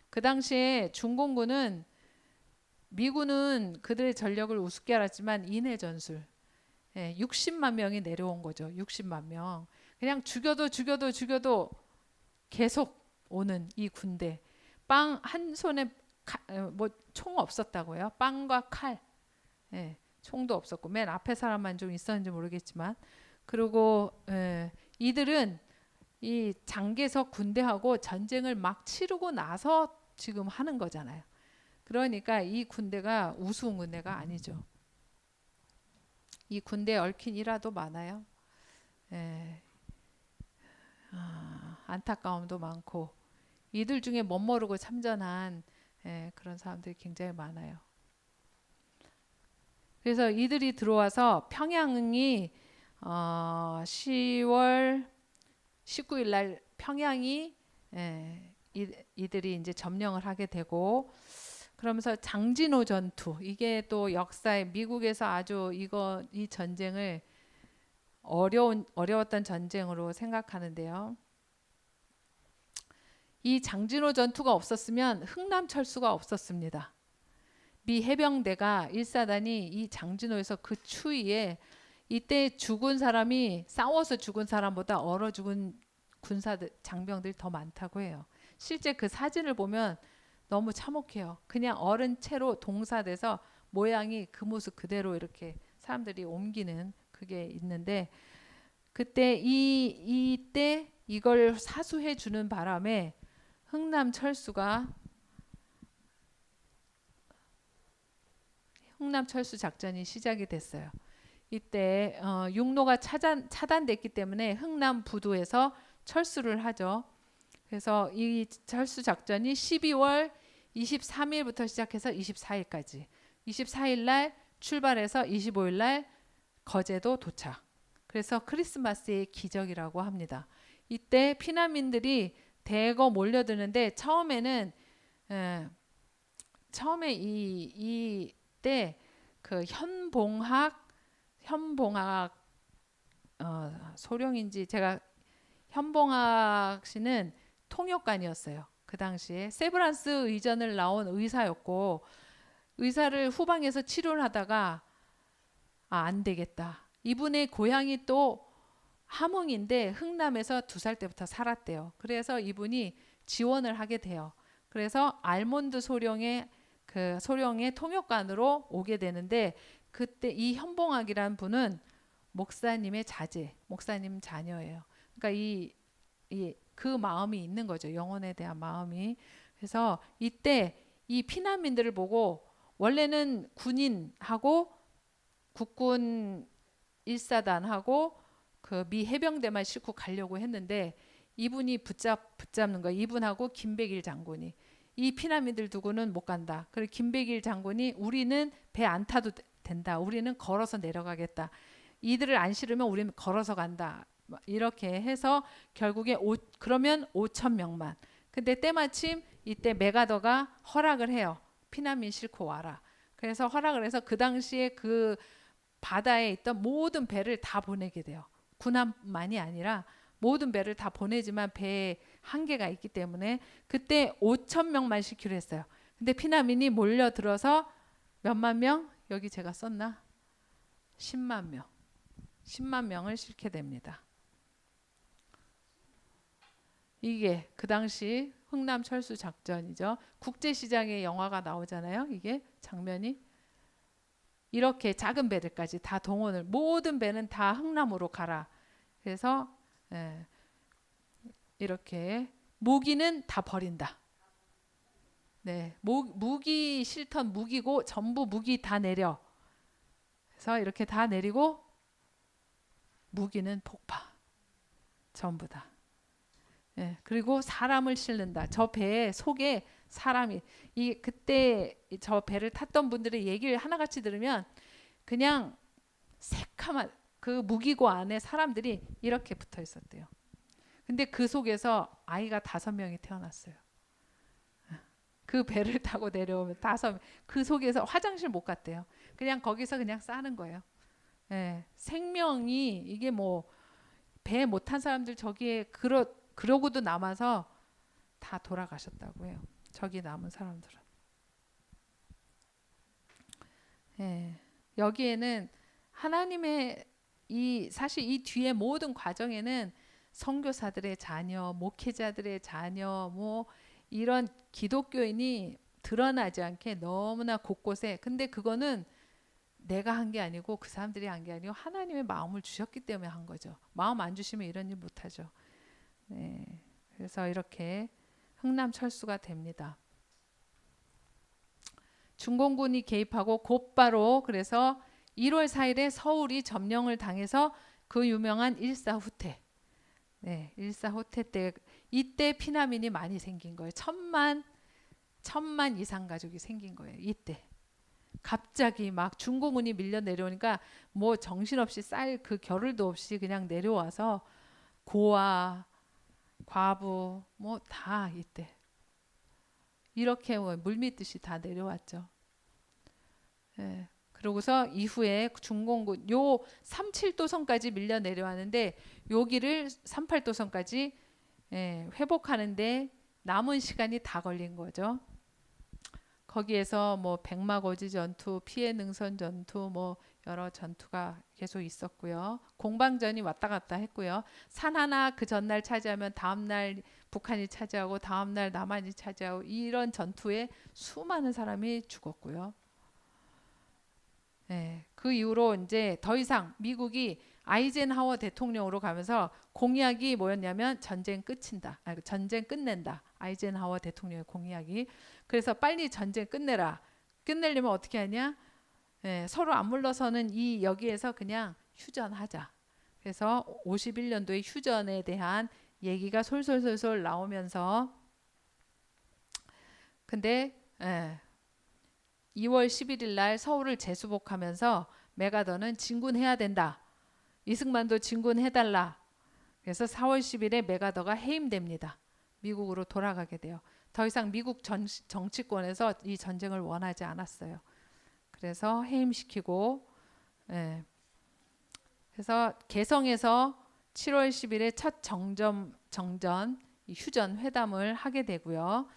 그 당시에 중공군은 미군은 그들의 전력을 우습게 알았지만 인해 전술 60만 명이 내려온 거죠. 60만 명. 그냥 죽여도 계속 오는 이 군대. 빵 한 손에 뭐 총 없었다고요. 빵과 칼. 총도 없었고 맨 앞에 사람만 좀 있었는지 모르겠지만 그리고 이들은 이 장개석 군대하고 전쟁을 막 치르고 나서 지금 하는 거잖아요. 그러니까 이 군대가 우스운 군대가 아니죠. 이 군대에 얽힌 일화도 많아요. 안타까움도 많고 이들 중에 멋모르고 참전한 그런 사람들이 굉장히 많아요. 그래서 이들이 들어와서 평양이 10월 19일 날 평양이 이들이 이제 점령을 하게 되고 그러면서 장진호 전투 이게 또 역사에 미국에서 아주 이 전쟁을 어려웠던 전쟁으로 생각하는데요. 이 장진호 전투가 없었으면 흥남철수가 없었습니다. 미 해병대가 1사단이 이 장진호에서 그 추위에 이때 죽은 사람이 싸워서 죽은 사람보다 얼어 죽은 군사들 장병들이 더 많다고 해요. 실제 그 사진을 보면 너무 참혹해요. 그냥 얼은 채로 동사돼서 모양이 그 모습 그대로 이렇게 사람들이 옮기는 그게 있는데 그때 이때 이걸 사수해 주는 바람에 흥남철수 작전이 시작이 됐어요. 이때 육로가 차단됐기 때문에 흥남 부두에서 철수를 하죠. 그래서 이 철수 작전이 12월 23일부터 시작해서 24일까지 24일 날 출발해서 25일 날 거제도 도착. 그래서 크리스마스의 기적이라고 합니다. 이때 피난민들이 대거 몰려드는데 처음에 이때 그 현봉학 소령인지 제가 현봉학 씨는 통역관이었어요. 그 당시에 세브란스 의전을 나온 의사였고 의사를 후방에서 치료를 하다가 안 되겠다. 이분의 고향이 또 함흥인데 흥남에서 2살 때부터 살았대요. 그래서 이분이 지원을 하게 돼요. 그래서 알몬드 소령의 통역관으로 오게 되는데 그때 이 현봉학이란 분은 목사님 자녀예요. 그러니까 그 마음이 있는 거죠. 영혼에 대한 마음이. 그래서 이때 이 피난민들을 보고 원래는 군인하고 국군 1사단하고 그 미 해병대만 싣고 가려고 했는데 이분이 붙잡는 거예요. 이분하고 김백일 장군이 이 피난민들 두고는 못 간다. 그리고 김백일 장군이 우리는 배 안 타도 된다. 우리는 걸어서 내려가겠다. 이들을 안 실으면 우리는 걸어서 간다. 이렇게 해서 결국에 그러면 5천 명만. 근데 때마침 이때 메가더가 허락을 해요. 피난민 싣고 와라. 그래서 허락을 해서 그 당시에 그 바다에 있던 모든 배를 다 보내게 돼요. 군함만이 아니라 모든 배를 다 보내지만 배에 한계가 있기 때문에 그때 5천 명만 싣기로 했어요. 근데 피난민이 몰려들어서 몇만 명? 여기 제가 썼나? 10만 명. 10만 명을 싣게 됩니다. 이게 그 당시 흥남 철수 작전이죠. 국제시장에 영화가 나오잖아요. 이게 장면이. 이렇게 작은 배들까지 다 동원을, 모든 배는 다 흥남으로 가라. 그래서 이렇게 무기는 다 버린다. 네, 무기 실턴 무기고 전부 무기 다 내려. 그래서 이렇게 다 내리고 무기는 폭파. 전부 다. 예, 그리고 사람을 실는다. 저 배 속에 사람이 그때 저 배를 탔던 분들의 얘기를 하나같이 들으면 그냥 새카만 그 무기고 안에 사람들이 이렇게 붙어 있었대요. 근데 그 속에서 아이가 5명이 태어났어요. 그 배를 타고 내려오면 5명. 그 속에서 화장실 못 갔대요. 그냥 거기서 그냥 싸는 거예요. 예, 생명이 이게 뭐 배 못 탄 사람들 저기에 그러고도 남아서 다 돌아가셨다고 해요. 저기 남은 사람들은. 예, 여기에는 하나님의 사실 이 뒤에 모든 과정에는 선교사들의 자녀, 목회자들의 자녀, 뭐 이런 기독교인이 드러나지 않게 너무나 곳곳에. 근데 그거는 내가 한 게 아니고 그 사람들이 한 게 아니고 하나님의 마음을 주셨기 때문에 한 거죠. 마음 안 주시면 이런 일 못하죠. 네, 그래서 이렇게 흥남 철수가 됩니다. 중공군이 개입하고 곧바로 그래서 1월 4일에 서울이 점령을 당해서 그 유명한 일사후퇴. 네, 일사후퇴 때 이때 피난민이 많이 생긴 거예요. 천만 이상 가족이 생긴 거예요. 이때. 갑자기 막 중공군이 밀려 내려오니까 뭐 정신없이 쌀 그 겨를도 없이 그냥 내려와서 고아, 과부 뭐 다 이때 이렇게 물밀듯이 다 내려왔죠. 예. 그러고서 이후에 중공군 요 37도선까지 밀려 내려왔는데 여기를 38도선까지 회복하는데 남은 시간이 다 걸린 거죠. 거기에서 뭐 백마고지 전투, 피해 능선 전투, 뭐 여러 전투가 계속 있었고요. 공방전이 왔다 갔다 했고요. 산 하나 그 전날 차지하면 다음 날 북한이 차지하고 다음 날 남한이 차지하고 이런 전투에 수많은 사람이 죽었고요. 네, 그 이후로 이제 더 이상 미국이 아이젠하워 대통령으로 가면서 공약이 뭐였냐면 전쟁 끝인다. 전쟁 끝낸다. 아이젠하워 대통령의 공약이. 그래서 빨리 전쟁 끝내라. 끝내려면 어떻게 하냐? 네, 서로 안 물러서는 이 여기에서 그냥 휴전하자. 그래서 51년도에 휴전에 대한 얘기가 솔솔솔솔 나오면서 근데 2월 11일 날 서울을 재수복하면서 메가더는 진군해야 된다. 이승만도 진군해달라. 그래서 4월 10일에 메가더가 해임됩니다. 미국으로 돌아가게 돼요. 더 이상 미국 정치권에서 이 전쟁을 원하지 않았어요. 그래서 해임시키고 그래서 개성에서 7월 10일에 첫 정전 휴전 회담을 하게 되고요.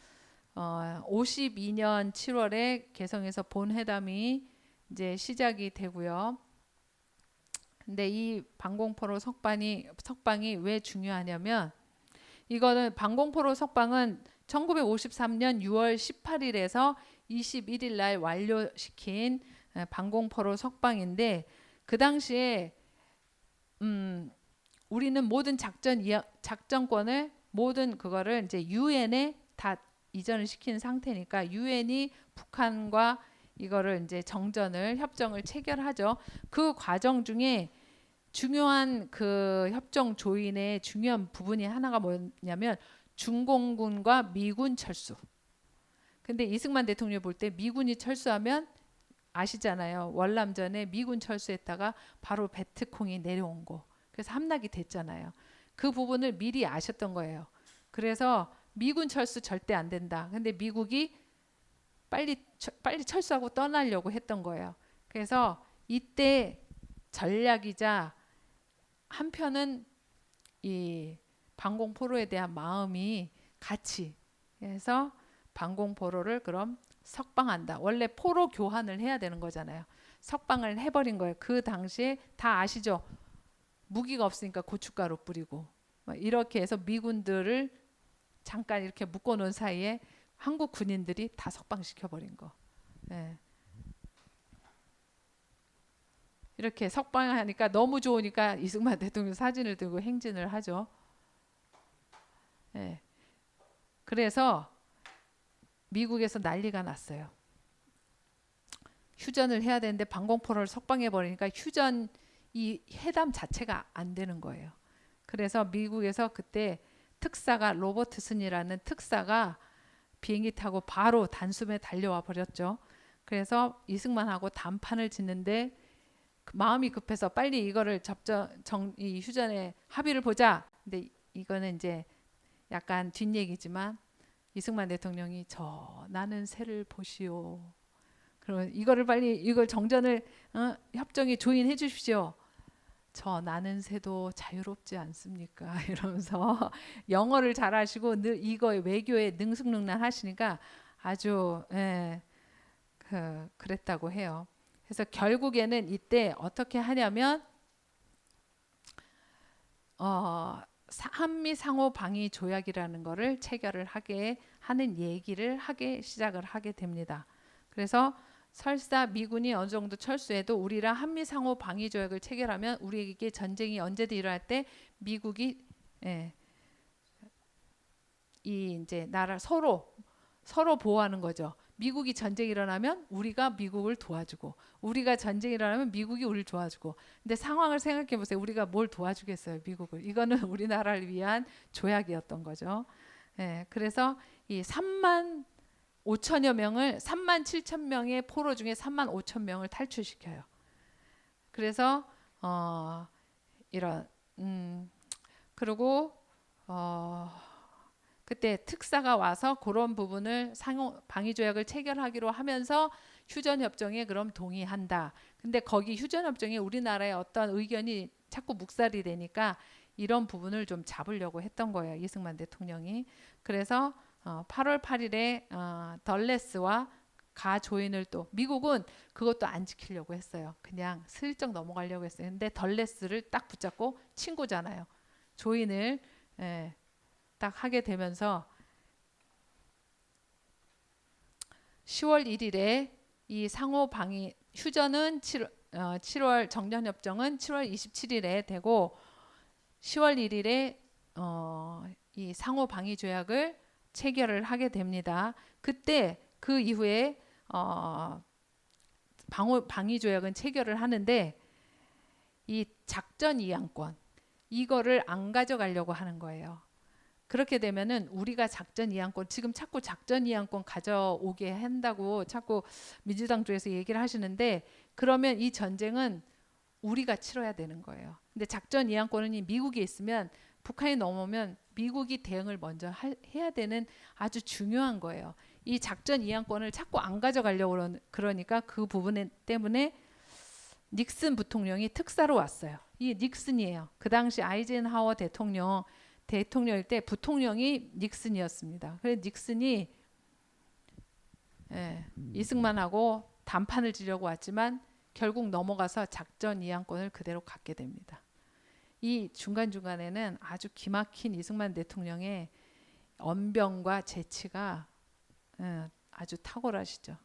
52년 7월에 개성에서 본회담이 이제 시작이 되고요. 근데 이 방공포로 석방이 왜 중요하냐면 이거는 방공포로 석방은 1953년 6월 18일에서 21일 날 완료시킨 방공포로 석방인데 그 당시에 우리는 모든 작전권을 모든 그거를 이제 유엔에 다 이전을 시킨 상태니까 유엔이 북한과 이거를 이제 협정을 체결하죠. 그 과정 중에 중요한 그 협정 조인의 중요한 부분이 하나가 뭐냐면 중공군과 미군 철수. 근데 이승만 대통령이 볼 때 미군이 철수하면 아시잖아요. 월남전에 미군 철수했다가 바로 베트콩이 내려온 거. 그래서 함락이 됐잖아요. 그 부분을 미리 아셨던 거예요. 그래서 미군 철수 절대 안 된다. 근데 미국이 빨리 철수하고 떠나려고 했던 거예요. 그래서 이때 전략이자 한편은 이 방공포로에 대한 마음이 같이 해서 방공포로를 그럼 석방한다. 원래 포로 교환을 해야 되는 거잖아요. 석방을 해버린 거예요. 그 당시에 다 아시죠? 무기가 없으니까 고춧가루 뿌리고 이렇게 해서 미군들을 잠깐 이렇게 묶어놓은 사이에 한국 군인들이 다 석방시켜버린 거. 예. 이렇게 석방하니까 너무 좋으니까 이승만 대통령 사진을 들고 행진을 하죠. 예. 그래서 미국에서 난리가 났어요. 휴전을 해야 되는데 방공포로를 석방해 버리니까 휴전 이 회담 자체가 안 되는 거예요. 그래서 미국에서 그때 특사가 로버트슨이라는 특사가 비행기 타고 바로 단숨에 달려와 버렸죠. 그래서 이승만하고 담판을 짓는데 마음이 급해서 빨리 이거를 이 휴전에 합의를 보자. 근데 이거는 이제 약간 뒷얘기지만 이승만 대통령이 나는 새를 보시오. 그러면 이거를 빨리 이걸 정전을 협정에 조인해 주십시오. 나는 새도 자유롭지 않습니까? 이러면서 영어를 잘하시고 늘 이거에 외교에 능숙능란 하시니까 아주 그랬다고 해요. 그래서 결국에는 이때 어떻게 하냐면 한미 상호 방위 조약이라는 거를 체결을 하게 하는 얘기를 시작을 하게 됩니다. 그래서 설사 미군이 어느 정도 철수해도 우리랑 한미 상호 방위 조약을 체결하면 우리에게 전쟁이 언제든 일어날 때 미국이 이 이제 나라 서로 보호하는 거죠. 미국이 전쟁이 일어나면 우리가 미국을 도와주고 우리가 전쟁이 일어나면 미국이 우리를 도와주고 근데 상황을 생각해 보세요. 우리가 뭘 도와주겠어요, 미국을. 이거는 우리나라를 위한 조약이었던 거죠. 그래서 이 3만 7천 명의 포로 중에 3만 5천 명을 탈출시켜요. 그래서 이런 그리고 그때 특사가 와서 그런 부분을 상호 방위 조약을 체결하기로 하면서 휴전 협정에 그럼 동의한다. 근데 거기 휴전 협정에 우리나라의 어떤 의견이 자꾸 묵살이 되니까 이런 부분을 좀 잡으려고 했던 거예요. 이승만 대통령이. 그래서 8월 8일에 덜레스와 가 조인을 또 미국은 그것도 안 지키려고 했어요. 그냥 슬쩍 넘어가려고 했어요. 근데 덜레스를 딱 붙잡고 친구잖아요. 조인을 딱 하게 되면서 10월 1일에 이 상호 방위 휴전은 7월 정전협정은 7월 27일에 되고 10월 1일에 이 상호 방위 조약을 체결을 하게 됩니다. 그때 그 이후에 방위 조약은 체결을 하는데 이 작전 이양권 이거를 안 가져가려고 하는 거예요. 그렇게 되면은 우리가 작전 이양권 지금 자꾸 작전 이양권 가져오게 한다고 자꾸 민주당 쪽에서 얘기를 하시는데 그러면 이 전쟁은 우리가 치러야 되는 거예요. 근데 작전 이양권은 미국에 있으면 북한이 넘어오면 미국이 대응을 먼저 해야 되는 아주 중요한 거예요. 이 작전 이양권을 자꾸 안 가져가려고 그러니까 그 부분 때문에 닉슨 부통령이 특사로 왔어요. 이 닉슨이에요. 그 당시 아이젠하워 대통령일 때 부통령이 닉슨이었습니다. 그래서 닉슨이 이승만하고 담판을 지려고 왔지만 결국 넘어가서 작전 이양권을 그대로 갖게 됩니다. 이 중간중간에는 아주 기막힌 이승만 대통령의 언변과 재치가 아주 탁월하시죠.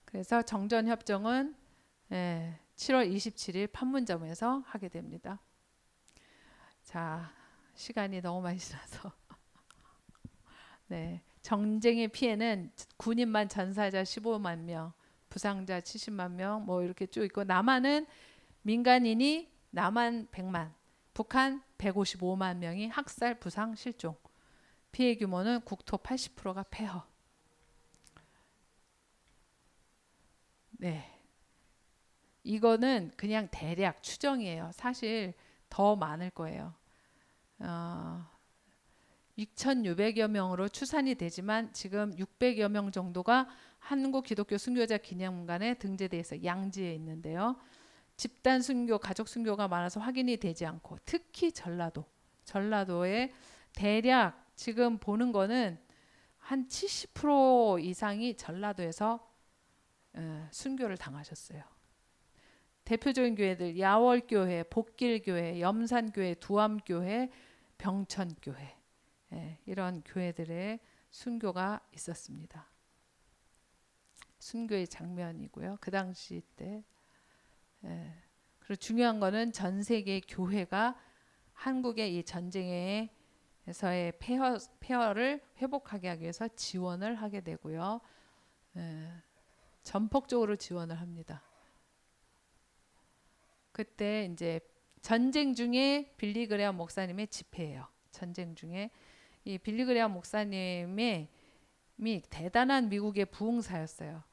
그래서 정전협정은 7월 27일 판문점에서 하게 됩니다. 자, 시간이 너무 많이 지나서 전쟁의 피해는 군인만 전사자 15만 명, 부상자 70만 명, 뭐 이렇게 쭉 있고 남한은 민간인이 남한 100만, 북한 155만 명이 학살, 부상, 실종. 피해 규모는 국토 80%가 폐허. 네. 이거는 그냥 대략 추정이에요. 사실 더 많을 거예요. 6,600여 명으로 추산이 되지만 지금 600여 명 정도가 한국 기독교 순교자 기념관에 등재되어 있어 양지에 있는데요. 집단 순교, 가족 순교가 많아서 확인이 되지 않고 특히 전라도에 대략 지금 보는 거는 한 70% 이상이 전라도에서 순교를 당하셨어요. 대표적인 교회들 야월교회, 복길교회, 염산교회, 두암교회, 병천교회 이런 교회들의 순교가 있었습니다. 순교의 장면이고요. 그 당시 때 그리고 중요한 거는 전 세계 교회가 한국의 이 전쟁에서의 폐허를 회복하게 하기 위해서 지원을 하게 되고요. 전폭적으로 지원을 합니다. 그때 이제 전쟁 중에 빌리 그레엄 목사님의 집회예요. 전쟁 중에 이 빌리 그레엄 목사님이 대단한 미국의 부흥사였어요.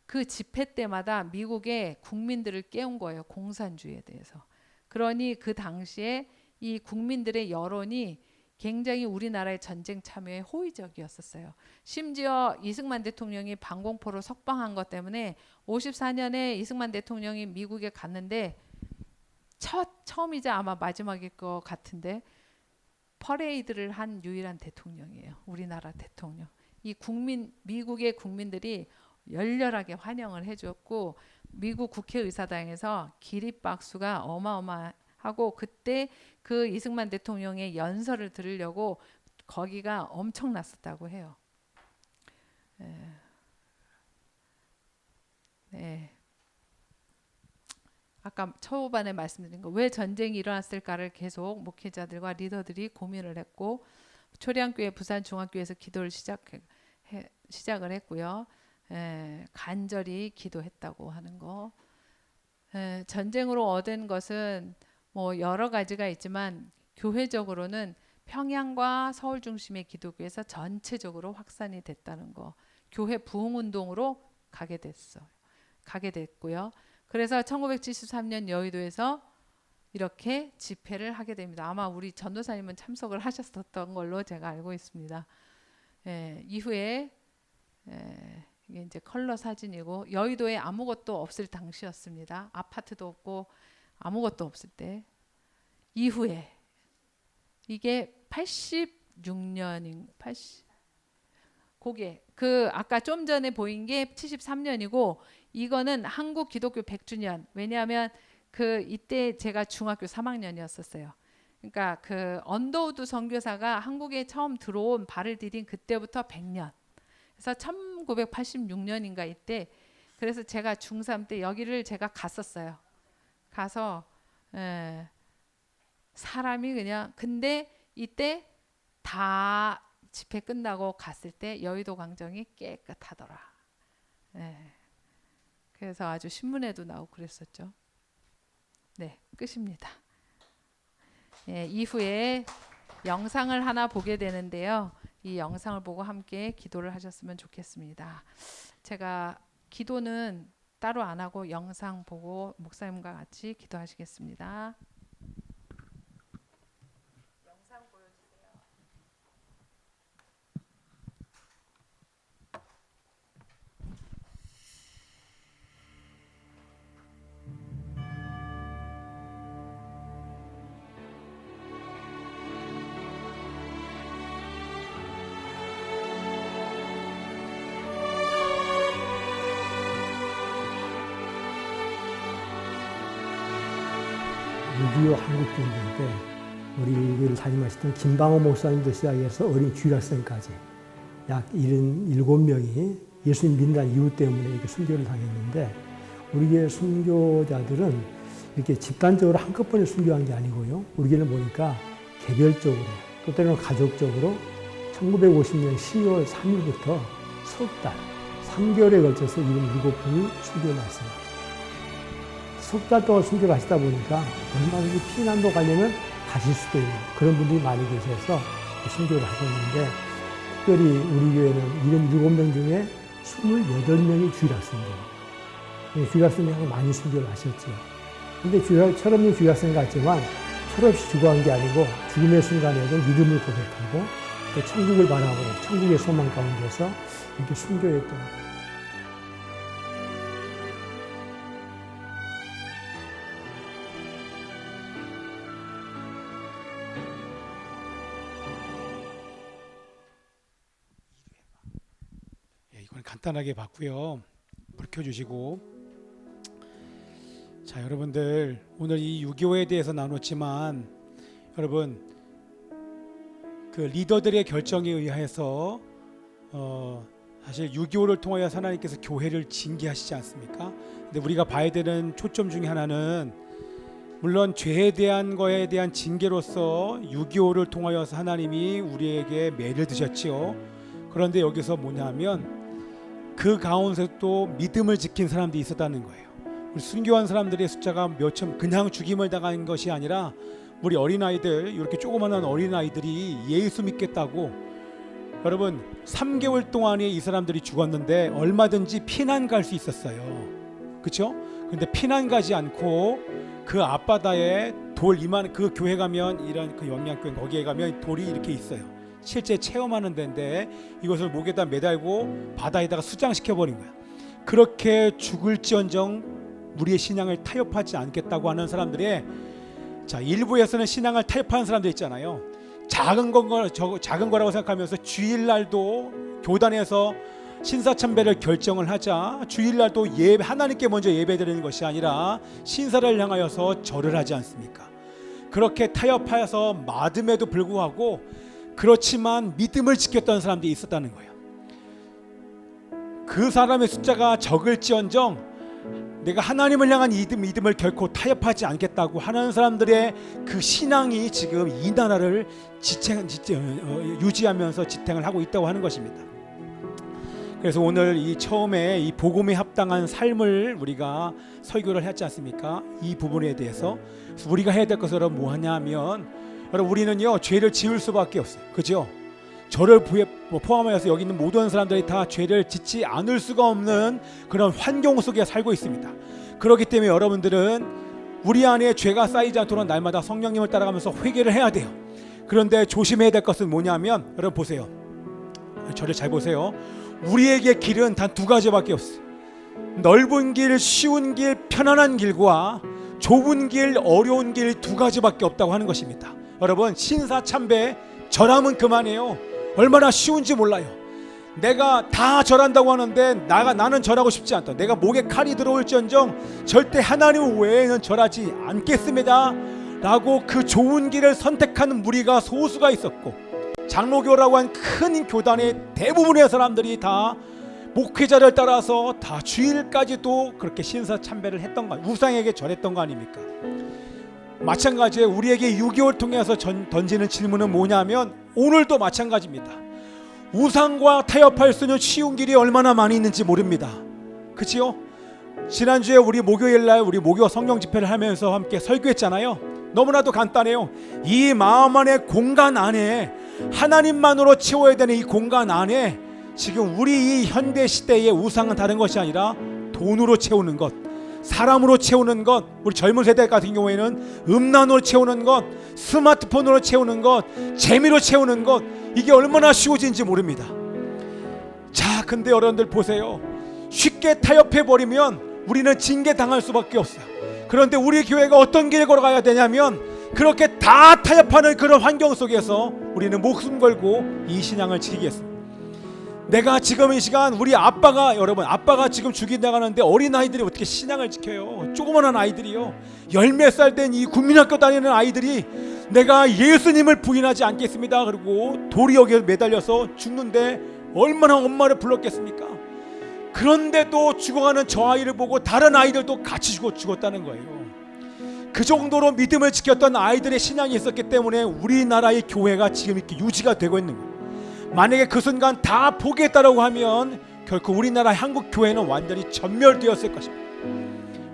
그 집회 때마다 미국의 국민들을 깨운 거예요. 공산주의에 대해서. 그러니 그 당시에 이 국민들의 여론이 굉장히 우리나라의 전쟁 참여에 호의적이었었어요. 심지어 이승만 대통령이 방공포로 석방한 것 때문에 54년에 이승만 대통령이 미국에 갔는데 처음이자 아마 마지막일 것 같은데 퍼레이드를 한 유일한 대통령이에요. 우리나라 대통령. 미국의 국민들이 열렬하게 환영을 해줬고 미국 국회의사당에서 기립박수가 어마어마하고 그때 그 이승만 대통령의 연설을 들으려고 거기가 엄청났었다고 해요. 네. 아까 초반에 말씀드린 거 왜 전쟁이 일어났을까를 계속 목회자들과 리더들이 고민을 했고 초량교회 부산중앙교회에서 기도를 시작을 했고요. 간절히 기도했다고 하는 거. 전쟁으로 얻은 것은 뭐 여러 가지가 있지만 교회적으로는 평양과 서울 중심의 기독교에서 전체적으로 확산이 됐다는 거. 교회 부흥운동으로 가게 됐고요. 그래서 1973년 여의도에서 이렇게 집회를 하게 됩니다. 아마 우리 전도사님은 참석을 하셨었던 걸로 제가 알고 있습니다. 이후에 이게 이제 컬러 사진이고 여의도에 아무것도 없을 당시였습니다. 아파트도 없고 아무것도 없을 때 이후에 이게 86년인 80 그게 그 아까 좀 전에 보인 게 73년이고 이거는 한국 기독교 100주년. 왜냐하면 그 이때 제가 중학교 3학년이었었어요. 그러니까 그 언더우드 선교사가 한국에 처음 들어온 발을 디딘 그때부터 100년. 그래서 1986년인가 이때 그래서 제가 중3 때 여기를 제가 갔었어요. 가서 사람이 그냥 근데 이때 다 집회 끝나고 갔을 때 여의도 광장이 깨끗하더라. 그래서 아주 신문에도 나오고 그랬었죠. 네, 끝입니다. 이후에 영상을 하나 보게 되는데요. 이 영상을 보고 함께 기도를 하셨으면 좋겠습니다. 제가 기도는 따로 안 하고 영상 보고 목사님과 같이 기도하시겠습니다. 영상 보여주세요. (6.25) 한국전쟁 때 우리 교회를 자임하셨던 김방호 목사님도 시작해서 어린 주일학생까지 약 77명이 예수님 믿는 이유 때문에 이렇게 순교를 당했는데 우리 교회 순교자들은 이렇게 집단적으로 한꺼번에 순교한 게 아니고요. 우리 교회는 보니까 개별적으로 또 때로는 가족적으로 1950년 12월 3일부터 석 달, 3개월에 걸쳐서 77분이 순교를 했습니다. 석 달 동안 순교를 하시다 보니까 얼마든지 피난도 가려면 가실 수도 있는 그런 분들이 많이 계셔서 순교를 하셨는데 특별히 우리 교회는 77명 중에 28명이 주일학생들 주일학생이 많이 순교를 하셨죠. 근데 철없는 주일학생 같지만 철없이 죽어간 게 아니고 죽음의 순간에도 믿음을 고백하고 또 천국을 바라보고 천국의 소망 가운데서 이렇게 순교했던 거예요. 이건 간단하게 봤고요. 불 켜주시고, 자 여러분들 오늘 이 유교에 대해서 나눴지만 여러분 그 리더들의 결정에 의해서 사실 유교를 통하여 하나님께서 교회를 징계하시지 않습니까? 근데 우리가 봐야 되는 초점 중에 하나는 물론 죄에 대한 거에 대한 징계로서 유교를 통하여서 하나님이 우리에게 매를 드셨지요. 그런데 여기서 뭐냐면 그 가운데서 또 믿음을 지킨 사람들이 있었다는 거예요. 우리 순교한 사람들의 숫자가 몇천, 그냥 죽임을 당한 것이 아니라 우리 어린아이들, 이렇게 조그마한 어린아이들이 예수 믿겠다고, 여러분 3개월 동안에 이 사람들이 죽었는데 얼마든지 피난 갈 수 있었어요. 그렇죠? 근데 피난 가지 않고 그 앞바다에 그 교회 가면, 이런 그 영양교회 거기에 가면 돌이 이렇게 있어요. 실제 체험하는 데인데 이것을 목에다 매달고 바다에다가 수장시켜 버린 거야. 그렇게 죽을지언정 우리의 신앙을 타협하지 않겠다고 하는 사람들의, 자 일부에서는 신앙을 타협하는 사람들 있잖아요. 작은 거라고 생각하면서 주일날도 교단에서 신사참배를 결정을 하자 주일날도 하나님께 먼저 예배드리는 것이 아니라 신사를 향하여서 절을 하지 않습니까? 그렇게 타협하여서 맞음에도 불구하고 그렇지만 믿음을 지켰던 사람들이 있었다는 거예요. 그 사람의 숫자가 적을지언정 내가 하나님을 향한 믿음을 결코 타협하지 않겠다고 하는 사람들의 그 신앙이 지금 이 나라를 유지하면서 지탱을 하고 있다고 하는 것입니다. 그래서 오늘 이 처음에 이 복음에 합당한 삶을 우리가 설교를 했지 않습니까? 이 부분에 대해서 우리가 해야 될 것은 뭐하냐면, 여러분 우리는요 죄를 지을 수밖에 없어요. 그죠? 저를 포함하여서 여기 있는 모든 사람들이 다 죄를 짓지 않을 수가 없는 그런 환경 속에 살고 있습니다. 그렇기 때문에 여러분들은 우리 안에 죄가 쌓이지 않도록 날마다 성령님을 따라가면서 회개를 해야 돼요. 그런데 조심해야 될 것은 뭐냐면, 여러분 보세요. 저를 잘 보세요. 우리에게 길은 단 두 가지밖에 없어요. 넓은 길, 쉬운 길, 편안한 길과 좁은 길, 어려운 길 두 가지밖에 없다고 하는 것입니다. 여러분 신사참배 절하면 그만해요. 얼마나 쉬운지 몰라요. 내가 다 절한다고 하는데 나는 절하고 싶지 않다. 내가 목에 칼이 들어올지언정 절대 하나님 외에는 절하지 않겠습니다 라고 그 좋은 길을 선택하는 무리가 소수가 있었고, 장로교라고 한 큰 교단의 대부분의 사람들이 다 목회자를 따라서 다 주일까지도 그렇게 신사참배를 했던 거, 우상에게 절했던 거 아닙니까? 마찬가지에 우리에게 유교를 통해서 던지는 질문은 뭐냐면, 오늘도 마찬가지입니다. 우상과 타협할 수 있는 쉬운 길이 얼마나 많이 있는지 모릅니다. 그치요? 지난주에 우리 목요일날 우리 목요 성령 집회를 하면서 함께 설교했잖아요. 너무나도 간단해요. 이 마음 안에 공간 안에 하나님만으로 채워야 되는 이 공간 안에 지금 우리 이 현대 시대의 우상은 다른 것이 아니라 돈으로 채우는 것, 사람으로 채우는 것, 우리 젊은 세대 같은 경우에는 음란으로 채우는 것, 스마트폰으로 채우는 것, 재미로 채우는 것, 이게 얼마나 쉬워진지 모릅니다. 자, 근데 여러분들 보세요. 쉽게 타협해버리면 우리는 징계당할 수밖에 없어요. 그런데 우리 교회가 어떤 길을 걸어가야 되냐면, 그렇게 다 타협하는 그런 환경 속에서 우리는 목숨 걸고 이 신앙을 지키겠습니다. 내가 지금 이 시간 우리 아빠가, 여러분 아빠가 지금 죽인다가는데 어린아이들이 어떻게 신앙을 지켜요? 조그만한 아이들이요, 열 몇 살 된 이 국민학교 다니는 아이들이 내가 예수님을 부인하지 않겠습니다 그리고 돌이 여기에 매달려서 죽는데 얼마나 엄마를 불렀겠습니까? 그런데도 죽어가는 저 아이를 보고 다른 아이들도 같이 죽었다는 거예요. 그 정도로 믿음을 지켰던 아이들의 신앙이 있었기 때문에 우리나라의 교회가 지금 이렇게 유지가 되고 있는 거예요. 만약에 그 순간 다 포기했다라고 하면 결코 우리나라 한국 교회는 완전히 전멸되었을 것입니다.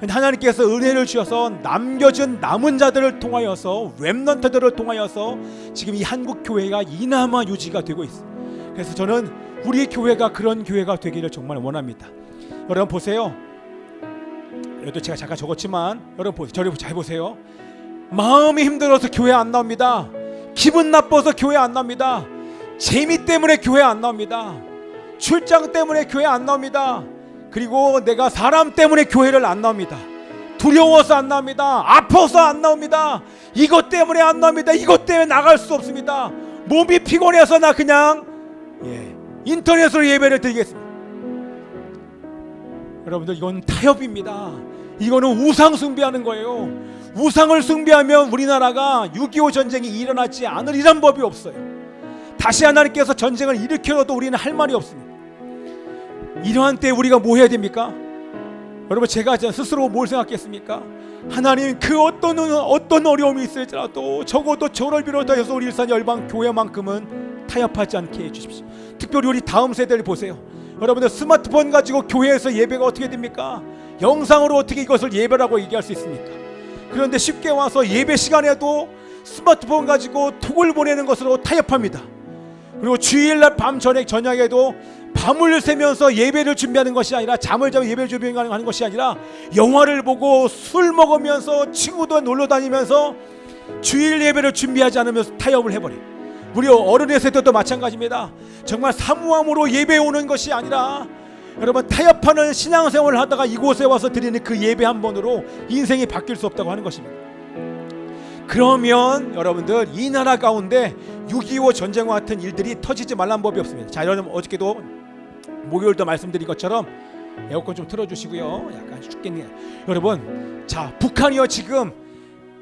하나님께서 은혜를 주셔서 남은 자들을 통하여서, 렘넌트들을 통하여서 지금 이 한국 교회가 이나마 유지가 되고 있습니다. 그래서 저는 우리 교회가 그런 교회가 되기를 정말 원합니다. 여러분 보세요. 여기도 제가 잠깐 적었지만 여러분 저를 잘 보세요. 마음이 힘들어서 교회 안 나옵니다. 기분 나빠서 교회 안 나옵니다. 재미 때문에 교회 안 나옵니다. 출장 때문에 교회 안 나옵니다. 그리고 내가 사람 때문에 교회를 안 나옵니다. 두려워서 안 나옵니다. 아파서 안 나옵니다. 이것 때문에 안 나옵니다. 이것 때문에 나갈 수 없습니다. 몸이 피곤해서 나 그냥 인터넷으로 예배를 드리겠습니다. 여러분들 이건 타협입니다. 이거는 우상 숭배하는 거예요. 우상을 숭배하면 우리나라가 6.25 전쟁이 일어나지 않으리란 법이 없어요. 다시 하나님께서 전쟁을 일으켜도 우리는 할 말이 없습니다. 이러한 때 우리가 뭐 해야 됩니까? 여러분 제가 스스로 뭘 생각했습니까? 하나님 그 어떤 어려움이 있을지라도 적어도 저를 비롯하여서 우리 일산 열방 교회만큼은 타협하지 않게 해주십시오. 특별히 우리 다음 세대를 보세요. 여러분들 스마트폰 가지고 교회에서 예배가 어떻게 됩니까? 영상으로 어떻게 이것을 예배라고 얘기할 수 있습니까? 그런데 쉽게 와서 예배 시간에도 스마트폰 가지고 톡을 보내는 것으로 타협합니다. 그리고 주일날 밤 저녁에도 밤을 새면서 예배를 준비하는 것이 아니라 잠을 자고 예배를 준비하는 것이 아니라 영화를 보고 술 먹으면서 친구들과 놀러 다니면서 주일 예배를 준비하지 않으면서 타협을 해버려요. 우리 어른의 세대도 마찬가지입니다. 정말 사무함으로 예배에 오는 것이 아니라 여러분 타협하는 신앙생활을 하다가 이곳에 와서 드리는 그 예배 한 번으로 인생이 바뀔 수 없다고 하는 것입니다. 그러면 여러분들 이 나라 가운데 6.25 전쟁과 같은 일들이 터지지 말란 법이 없습니다. 자, 여러분 어저께도 목요일도 말씀드린 것처럼 에어컨 좀 틀어주시고요. 약간 춥겠네요. 여러분, 자 북한이요 지금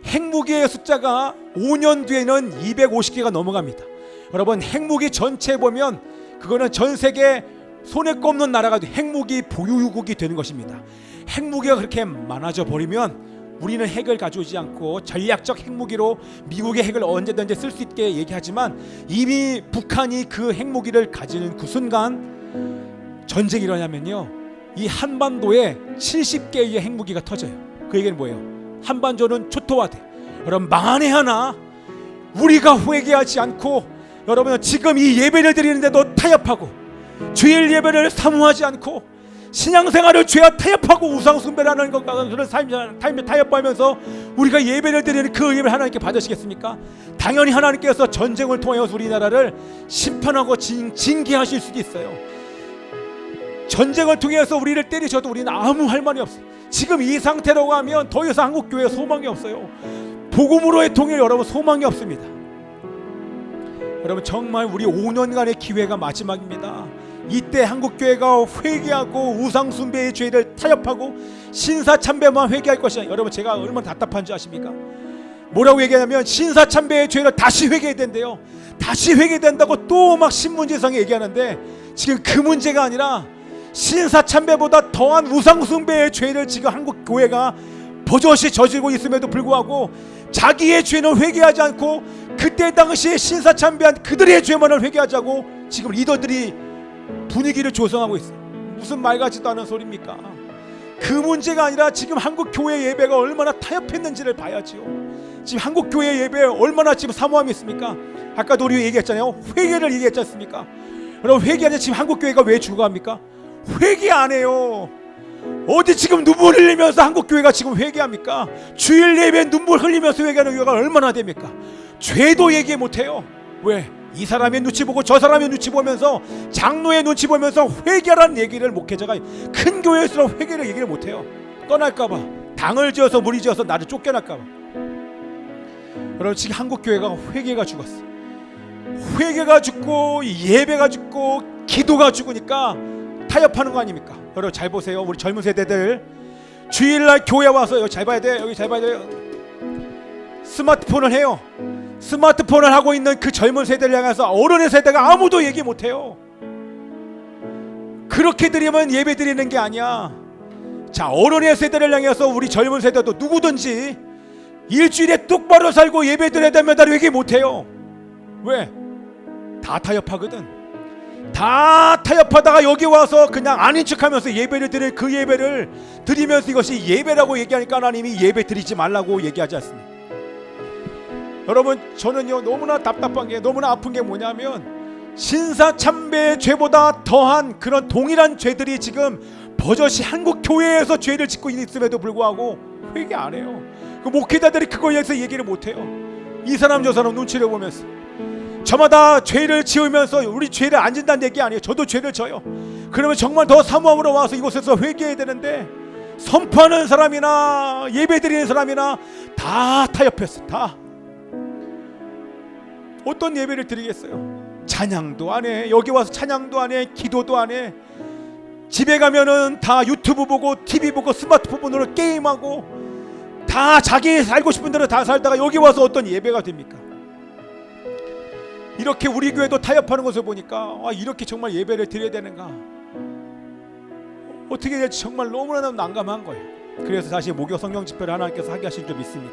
핵무기의 숫자가 5년 뒤에는 250개가 넘어갑니다. 여러분 핵무기 전체 보면 그거는 전 세계 손에 꼽는 나라가 핵무기 보유국이 되는 것입니다. 핵무기가 그렇게 많아져 버리면 우리는 핵을 가져오지 않고 전략적 핵무기로 미국의 핵을 언제든지 쓸 수 있게 얘기하지만 이미 북한이 그 핵무기를 가지는 그 순간 전쟁이 일어나면요 이 한반도에 70개의 핵무기가 터져요. 그 얘기는 뭐예요? 한반도는 초토화돼. 여러분 만에 하나 우리가 회개하지 않고 여러분 지금 이 예배를 드리는데도 타협하고 주일 예배를 사모하지 않고 신앙생활을 죄와 타협하고 우상 숭배라는 것과 그런 삶에 타협하면서 우리가 예배를 드리는 그 예배를 하나님께 받으시겠습니까? 당연히 하나님께서 전쟁을 통하여 우리나라를 심판하고 징계하실 수도 있어요. 전쟁을 통해서 우리를 때리셔도 우리는 아무 할 말이 없어요. 지금 이 상태로 가면 더 이상 한국교회에 소망이 없어요. 복음으로의 통일 여러분 소망이 없습니다. 여러분 정말 우리 5년간의 기회가 마지막입니다. 이때 한국교회가 회개하고 우상숭배의 죄를 타협하고 신사참배만 회개할 것이 아니라 여러분 제가 얼마나 답답한지 아십니까? 뭐라고 얘기하냐면 신사참배의 죄를 다시 회개해야 된대요. 다시 회개된다고 또 막 신문지상에 얘기하는데 지금 그 문제가 아니라 신사참배보다 더한 우상숭배의 죄를 지금 한국교회가 버젓이 저지르고 있음에도 불구하고 자기의 죄는 회개하지 않고 그때 당시에 신사참배한 그들의 죄만을 회개하자고 지금 리더들이 분위기를 조성하고 있어요. 무슨 말 같지도 않은 소리입니까? 그 문제가 아니라 지금 한국교회 예배가 얼마나 타협했는지를 봐야지요. 지금 한국교회 예배에 얼마나 지금 사모함이 있습니까? 아까도 우리 얘기했잖아요. 회개를 얘기했지 않습니까? 여러분 회개하자 지금 한국교회가 왜 죽어갑니까? 회개 안 해요. 어디 지금 눈물 흘리면서 한국교회가 지금 회개합니까? 주일 예배에 눈물 흘리면서 회개하는 교회가 얼마나 됩니까? 죄도 얘기 못해요. 왜? 이 사람의 눈치 보고 저 사람의 눈치 보면서 장로의 눈치 보면서 회개라는 얘기를 목회자가 큰 교회일수록 회개를 얘기를 못해요. 떠날까봐 당을 지어서 무리 지어서 나를 쫓겨날까봐. 여러분 지금 한국교회가 회개가 죽었어. 회개가 죽고 예배가 죽고 기도가 죽으니까 타협하는 거 아닙니까? 여러분 잘 보세요. 우리 젊은 세대들 주일날 교회 와서 여기 잘 봐야 돼. 여기 잘 봐야 돼요. 스마트폰을 해요. 스마트폰을 하고 있는 그 젊은 세대를 향해서 어른의 세대가 아무도 얘기 못해요. 그렇게 드리면 예배 드리는 게 아니야. 자 어른의 세대를 향해서 우리 젊은 세대도 누구든지 일주일에 똑바로 살고 예배 드려야 되면 다 얘기 못해요. 왜? 다 타협하거든. 다 타협하다가 여기 와서 그냥 아닌 척하면서 예배를 드릴 그 예배를 드리면서 이것이 예배라고 얘기하니까 하나님이 예배 드리지 말라고 얘기하지 않습니다. 여러분 저는요 너무나 답답한 게 너무나 아픈 게 뭐냐면 신사참배의 죄보다 더한 그런 동일한 죄들이 지금 버젓이 한국 교회에서 죄를 짓고 있음에도 불구하고 회개 안 해요. 그 목회자들이 그거에 대해서 얘기를 못 해요. 이 사람 저 사람 눈치를 보면서 저마다 죄를 지으면서 우리 죄를 안 진다는 얘기 아니에요. 저도 죄를 져요. 그러면 정말 더 사모함으로 와서 이곳에서 회개해야 되는데 선포하는 사람이나 예배드리는 사람이나 다 타협했어. 다 어떤 예배를 드리겠어요? 찬양도 안 해. 여기 와서 찬양도 안 해. 기도도 안 해. 집에 가면은 다 유튜브 보고 TV 보고 스마트폰으로 게임하고 다 자기 살고 싶은 대로 다 살다가 여기 와서 어떤 예배가 됩니까? 이렇게 우리 교회도 타협하는 것을 보니까 이렇게 정말 예배를 드려야 되는가, 어떻게 될지 정말 너무나 난감한 거예요. 그래서 다시 목요 성경 집회를 하나님께서 하게 하신 줄 믿습니다.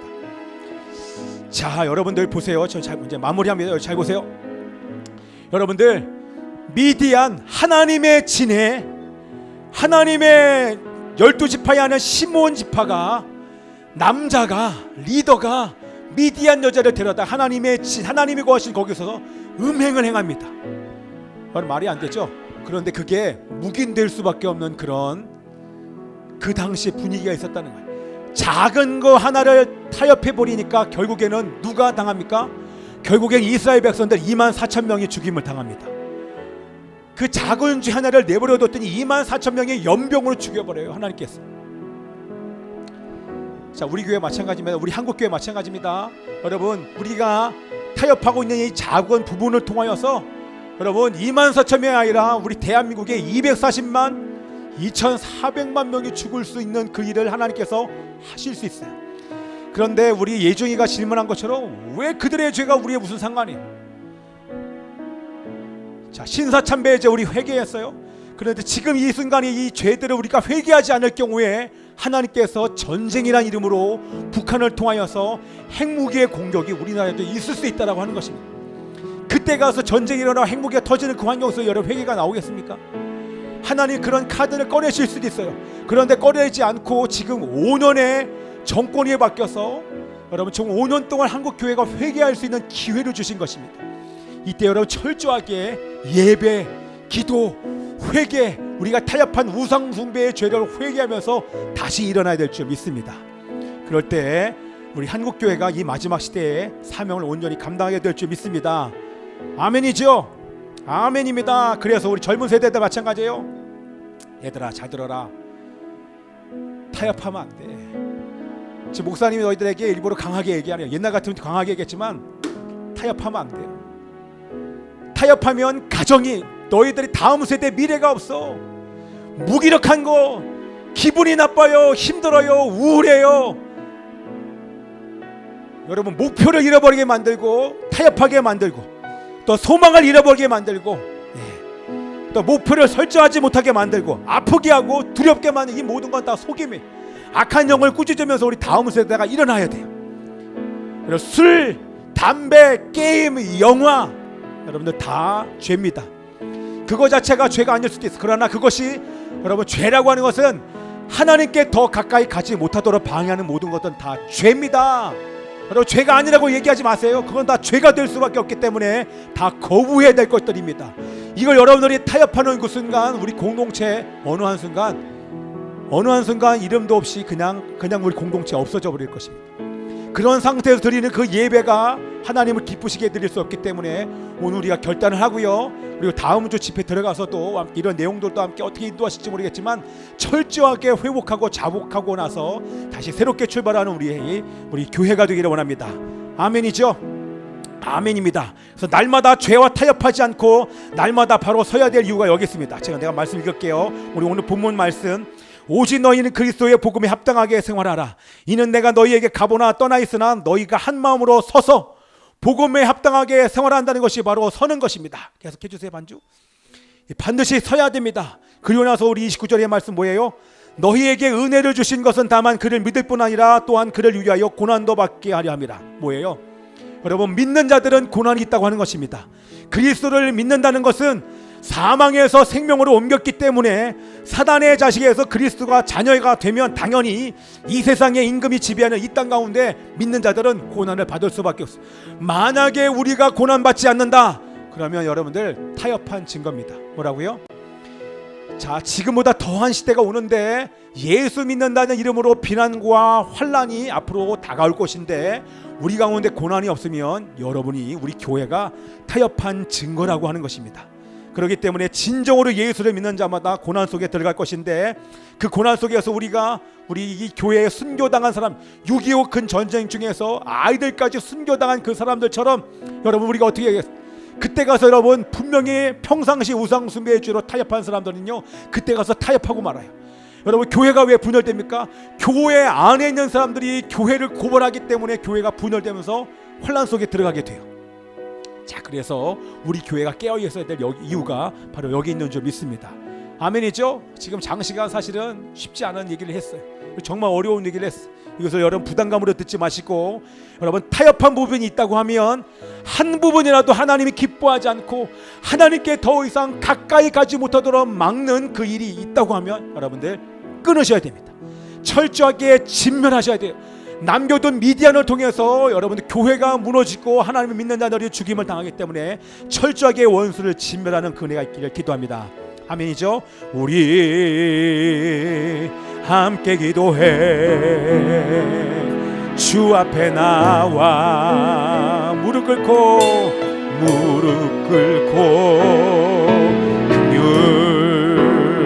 자, 여러분들 보세요. 저 이제 마무리합니다. 잘 보세요. 여러분들, 미디안 하나님의 진에 하나님의 12지파에 하는 시므온 지파가 남자가 리더가 미디안 여자를 데려다 하나님의 진, 하나님이 거하신 거기서 음행을 행합니다. 말이 안 되죠. 그런데 그게 묵인될 수밖에 없는 그런 그 당시 분위기가 있었다는 거예요. 작은 거 하나를 타협해 버리니까 결국에는 누가 당합니까? 결국엔 이스라엘 백성들 24,000명이 죽임을 당합니다. 그 작은 죄 하나를 내버려뒀더니 24,000명이 연병으로 죽여버려요, 하나님께서. 자, 우리 교회 마찬가지입니다. 우리 한국 교회 마찬가지입니다. 여러분, 우리가 타협하고 있는 이 작은 부분을 통하여서 여러분 24,000명이 아니라 우리 대한민국에 240만 2,400만 명이 죽을 수 있는 그 일을 하나님께서 하실 수 있어요. 그런데 우리 예중이가 질문한 것처럼 왜 그들의 죄가 우리의 무슨 상관이에요? 자, 신사참배의 죄 우리 회개했어요. 그런데 지금 이 순간에 이 죄들을 우리가 회개하지 않을 경우에 하나님께서 전쟁이라는 이름으로 북한을 통하여서 핵무기의 공격이 우리나라에도 있을 수 있다라고 하는 것입니다. 그때 가서 전쟁이 일어나고 핵무기가 터지는 그 환경 속에서 여러분 회개가 나오겠습니까? 하나님 그런 카드를 꺼내실 수도 있어요. 그런데 꺼내지 않고 지금 5년의 정권이 바뀌어서 여러분 지금 5년 동안 한국 교회가 회개할 수 있는 기회를 주신 것입니다. 이때 여러분 철저하게 예배, 기도, 회개, 우리가 타협한 우상 숭배의 죄를 회개하면서 다시 일어나야 될 줄 믿습니다. 그럴 때 우리 한국 교회가 이 마지막 시대에 사명을 온전히 감당하게 될 줄 믿습니다. 아멘이죠? 아멘입니다. 그래서 우리 젊은 세대들 마찬가지예요. 얘들아 잘 들어라. 타협하면 안 돼. 지금 목사님이 너희들에게 일부러 강하게 얘기하네요. 옛날 같으면 강하게 얘기했지만 타협하면 안 돼요. 타협하면 가정이 너희들이 다음 세대 미래가 없어. 무기력한 거, 기분이 나빠요, 힘들어요, 우울해요. 여러분 목표를 잃어버리게 만들고 타협하게 만들고 또 소망을 잃어버리게 만들고 또 목표를 설정하지 못하게 만들고 아프게 하고 두렵게 만드는 이 모든 건 다 속임이에요. 악한 영을 꾸짖으면서 우리 다음 세대가 일어나야 돼요. 그리고 술, 담배, 게임, 영화 여러분들 다 죄입니다. 그거 자체가 죄가 아닐 수도 있어요. 그러나 그것이 여러분 죄라고 하는 것은 하나님께 더 가까이 가지 못하도록 방해하는 모든 것들은 다 죄입니다. 여러분 죄가 아니라고 얘기하지 마세요. 그건 다 죄가 될 수밖에 없기 때문에 다 거부해야 될 것들입니다. 이걸 여러분들이 타협하는 그 순간 우리 공동체 어느 한 순간 이름도 없이 그냥 우리 공동체 없어져 버릴 것입니다. 그런 상태에서 드리는 그 예배가 하나님을 기쁘시게 드릴 수 없기 때문에 오늘 우리가 결단을 하고요. 그리고 다음 주 집회 들어가서도 이런 내용들도 함께 어떻게 인도하실지 모르겠지만 철저하게 회복하고 자복하고 나서 다시 새롭게 출발하는 우리 교회가 되기를 원합니다. 아멘이죠? 아멘입니다. 그래서 날마다 죄와 타협하지 않고 날마다 바로 서야 될 이유가 여기 있습니다. 내가 말씀 읽을게요. 우리 오늘 본문 말씀, 오직 너희는 그리스도의 복음에 합당하게 생활하라. 이는 내가 너희에게 가보나 떠나 있으나 너희가 한 마음으로 서서 복음에 합당하게 생활한다는 것이 바로 서는 것입니다. 계속해 주세요. 반주. 반드시 서야 됩니다. 그리고 나서 우리 29절의 말씀 뭐예요? 너희에게 은혜를 주신 것은 다만 그를 믿을 뿐 아니라 또한 그를 위하여 고난도 받게 하려 함이라. 뭐예요? 여러분 믿는 자들은 고난이 있다고 하는 것입니다. 그리스도를 믿는다는 것은 사망에서 생명으로 옮겼기 때문에 사단의 자식에서 그리스도가 자녀가 되면 당연히 이 세상의 임금이 지배하는 이 땅 가운데 믿는 자들은 고난을 받을 수밖에 없어요. 만약에 우리가 고난받지 않는다, 그러면 여러분들 타협한 증거입니다. 뭐라고요? 자, 지금보다 더한 시대가 오는데 예수 믿는다는 이름으로 비난과 환난이 앞으로 다가올 것인데 우리 가운데 고난이 없으면 여러분이 우리 교회가 타협한 증거라고 하는 것입니다. 그렇기 때문에 진정으로 예수를 믿는 자마다 고난 속에 들어갈 것인데 그 고난 속에서 우리 이 교회에 순교당한 사람, 6.25 큰 전쟁 중에서 아이들까지 순교당한 그 사람들처럼 여러분 우리가 어떻게 해야겠어요? 그때 가서 여러분 분명히 평상시 우상숭배의 죄로 타협한 사람들은요 그때 가서 타협하고 말아요. 여러분 교회가 왜 분열됩니까? 교회 안에 있는 사람들이 교회를 고발하기 때문에 교회가 분열되면서 혼란 속에 들어가게 돼요. 자, 그래서 우리 교회가 깨어 있어야 될 이유가 바로 여기 있는 줄 믿습니다. 아멘이죠? 지금 장시간 사실은 쉽지 않은 얘기를 했어요. 정말 어려운 얘기를 했어요. 이것을 여러분 부담감으로 듣지 마시고 여러분 타협한 부분이 있다고 하면 한 부분이라도 하나님이 기뻐하지 않고 하나님께 더 이상 가까이 가지 못하도록 막는 그 일이 있다고 하면 여러분들 끊으셔야 됩니다. 철저하게 진멸하셔야 돼요. 남겨둔 미디안을 통해서 여러분들 교회가 무너지고 하나님을 믿는 자들이 죽임을 당하기 때문에 철저하게 원수를 진멸하는 그 은혜가 있기를 기도합니다. 아멘이죠? 우리 함께 기도해 주 앞에 나와 무릎 꿇고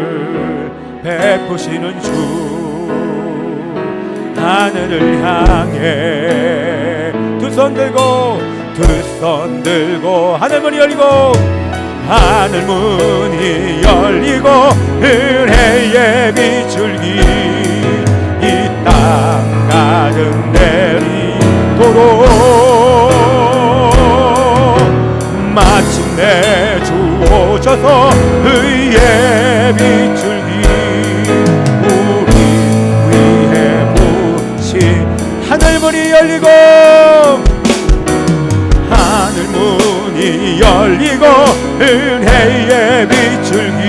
긍휼 베푸시는 주 하늘을 향해 두 손 들고 하늘문이 열리고 하늘문이 열리고 은혜의 비줄기 이 땅 가득 내리도록 마침내 주 오셔서 의의 비줄기 우리 위해 부신 하늘문이 열리고 하늘문이 열리고 은혜의 비줄기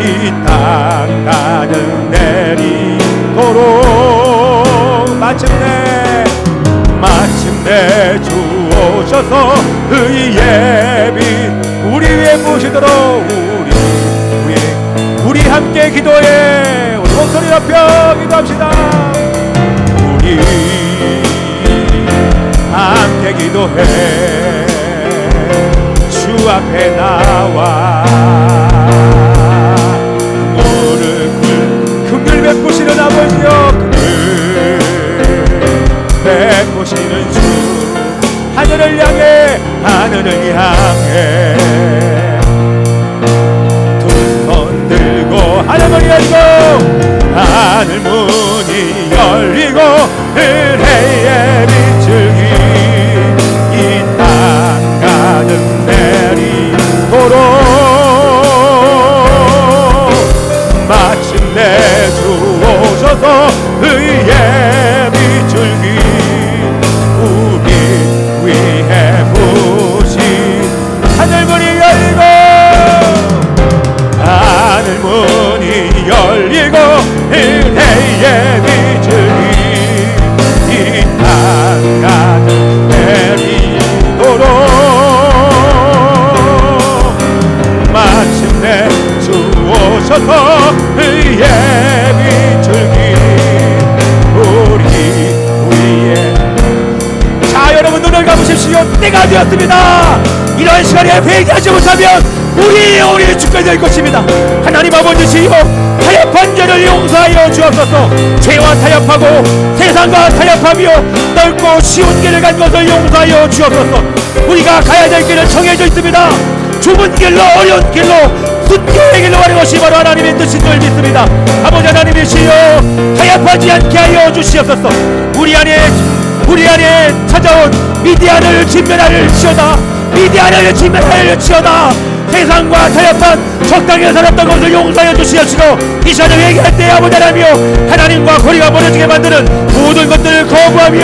이 땅 가득 내리도록 마침내 주 오셔서 의의 빛 우리 위에 부으시도록 우리 함께 기도해 우리 목소리 높여 기도합시다. 우리 함께 기도해 주 앞에 나와 무릎 긍휼 베푸시는 아버지여 긍휼 베푸시는 주 하늘을 향해 두 손 들고 하늘문이 열리고 하늘문이 열리고 은혜의 비줄기 이 땅 가득 내리도록 마침내 주 오셔서 의의 비줄기 우리 위해 부신 하늘문이 열리고 은혜의 비줄기 이 땅 가득 내리도록 마침내 주 오셔서 의의 비줄기 우리 위에 자 여러분 눈을 감으십시오. 때가 되었습니다. 이런 시간에 회개하지 못하면 우리 죽게 될 것입니다. 하나님 아버지시여 타협한 죄를 용서하여 주옵소서. 죄와 타협하고 세상과 타협하며 넓고 쉬운 길을 간 것을 용서하여 주옵소서. 우리가 가야 될 길은 정해져 있습니다. 좁은 길로 어려운 길로 순교의 길로 가는 것이 바로 하나님의 뜻인 줄 믿습니다. 아버지 하나님이시여 타협하지 않게 하여 주시옵소서. 우리 안에 찾아온 미디안을 진멸하려치어다. 미디안을 진멸하려치어다. 세상과 타협한 적당히 살았던 것을 용서하여 주시옵시고 이 시간에 회개할 때 아버지 하나님이여 하나님과 거리가 멀어지게 만드는 모든 것들을 거부하며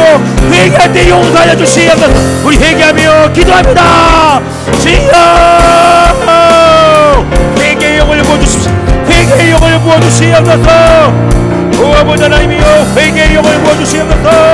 회개할 때 용서하여 주시옵소서. 우리 회개하며 기도합니다. 주여 회개의 영을 부어주십시오. 회개의 영을 부어주시옵소서. 오 아버지 하나님이여 회개의 영을 부어주시옵소서.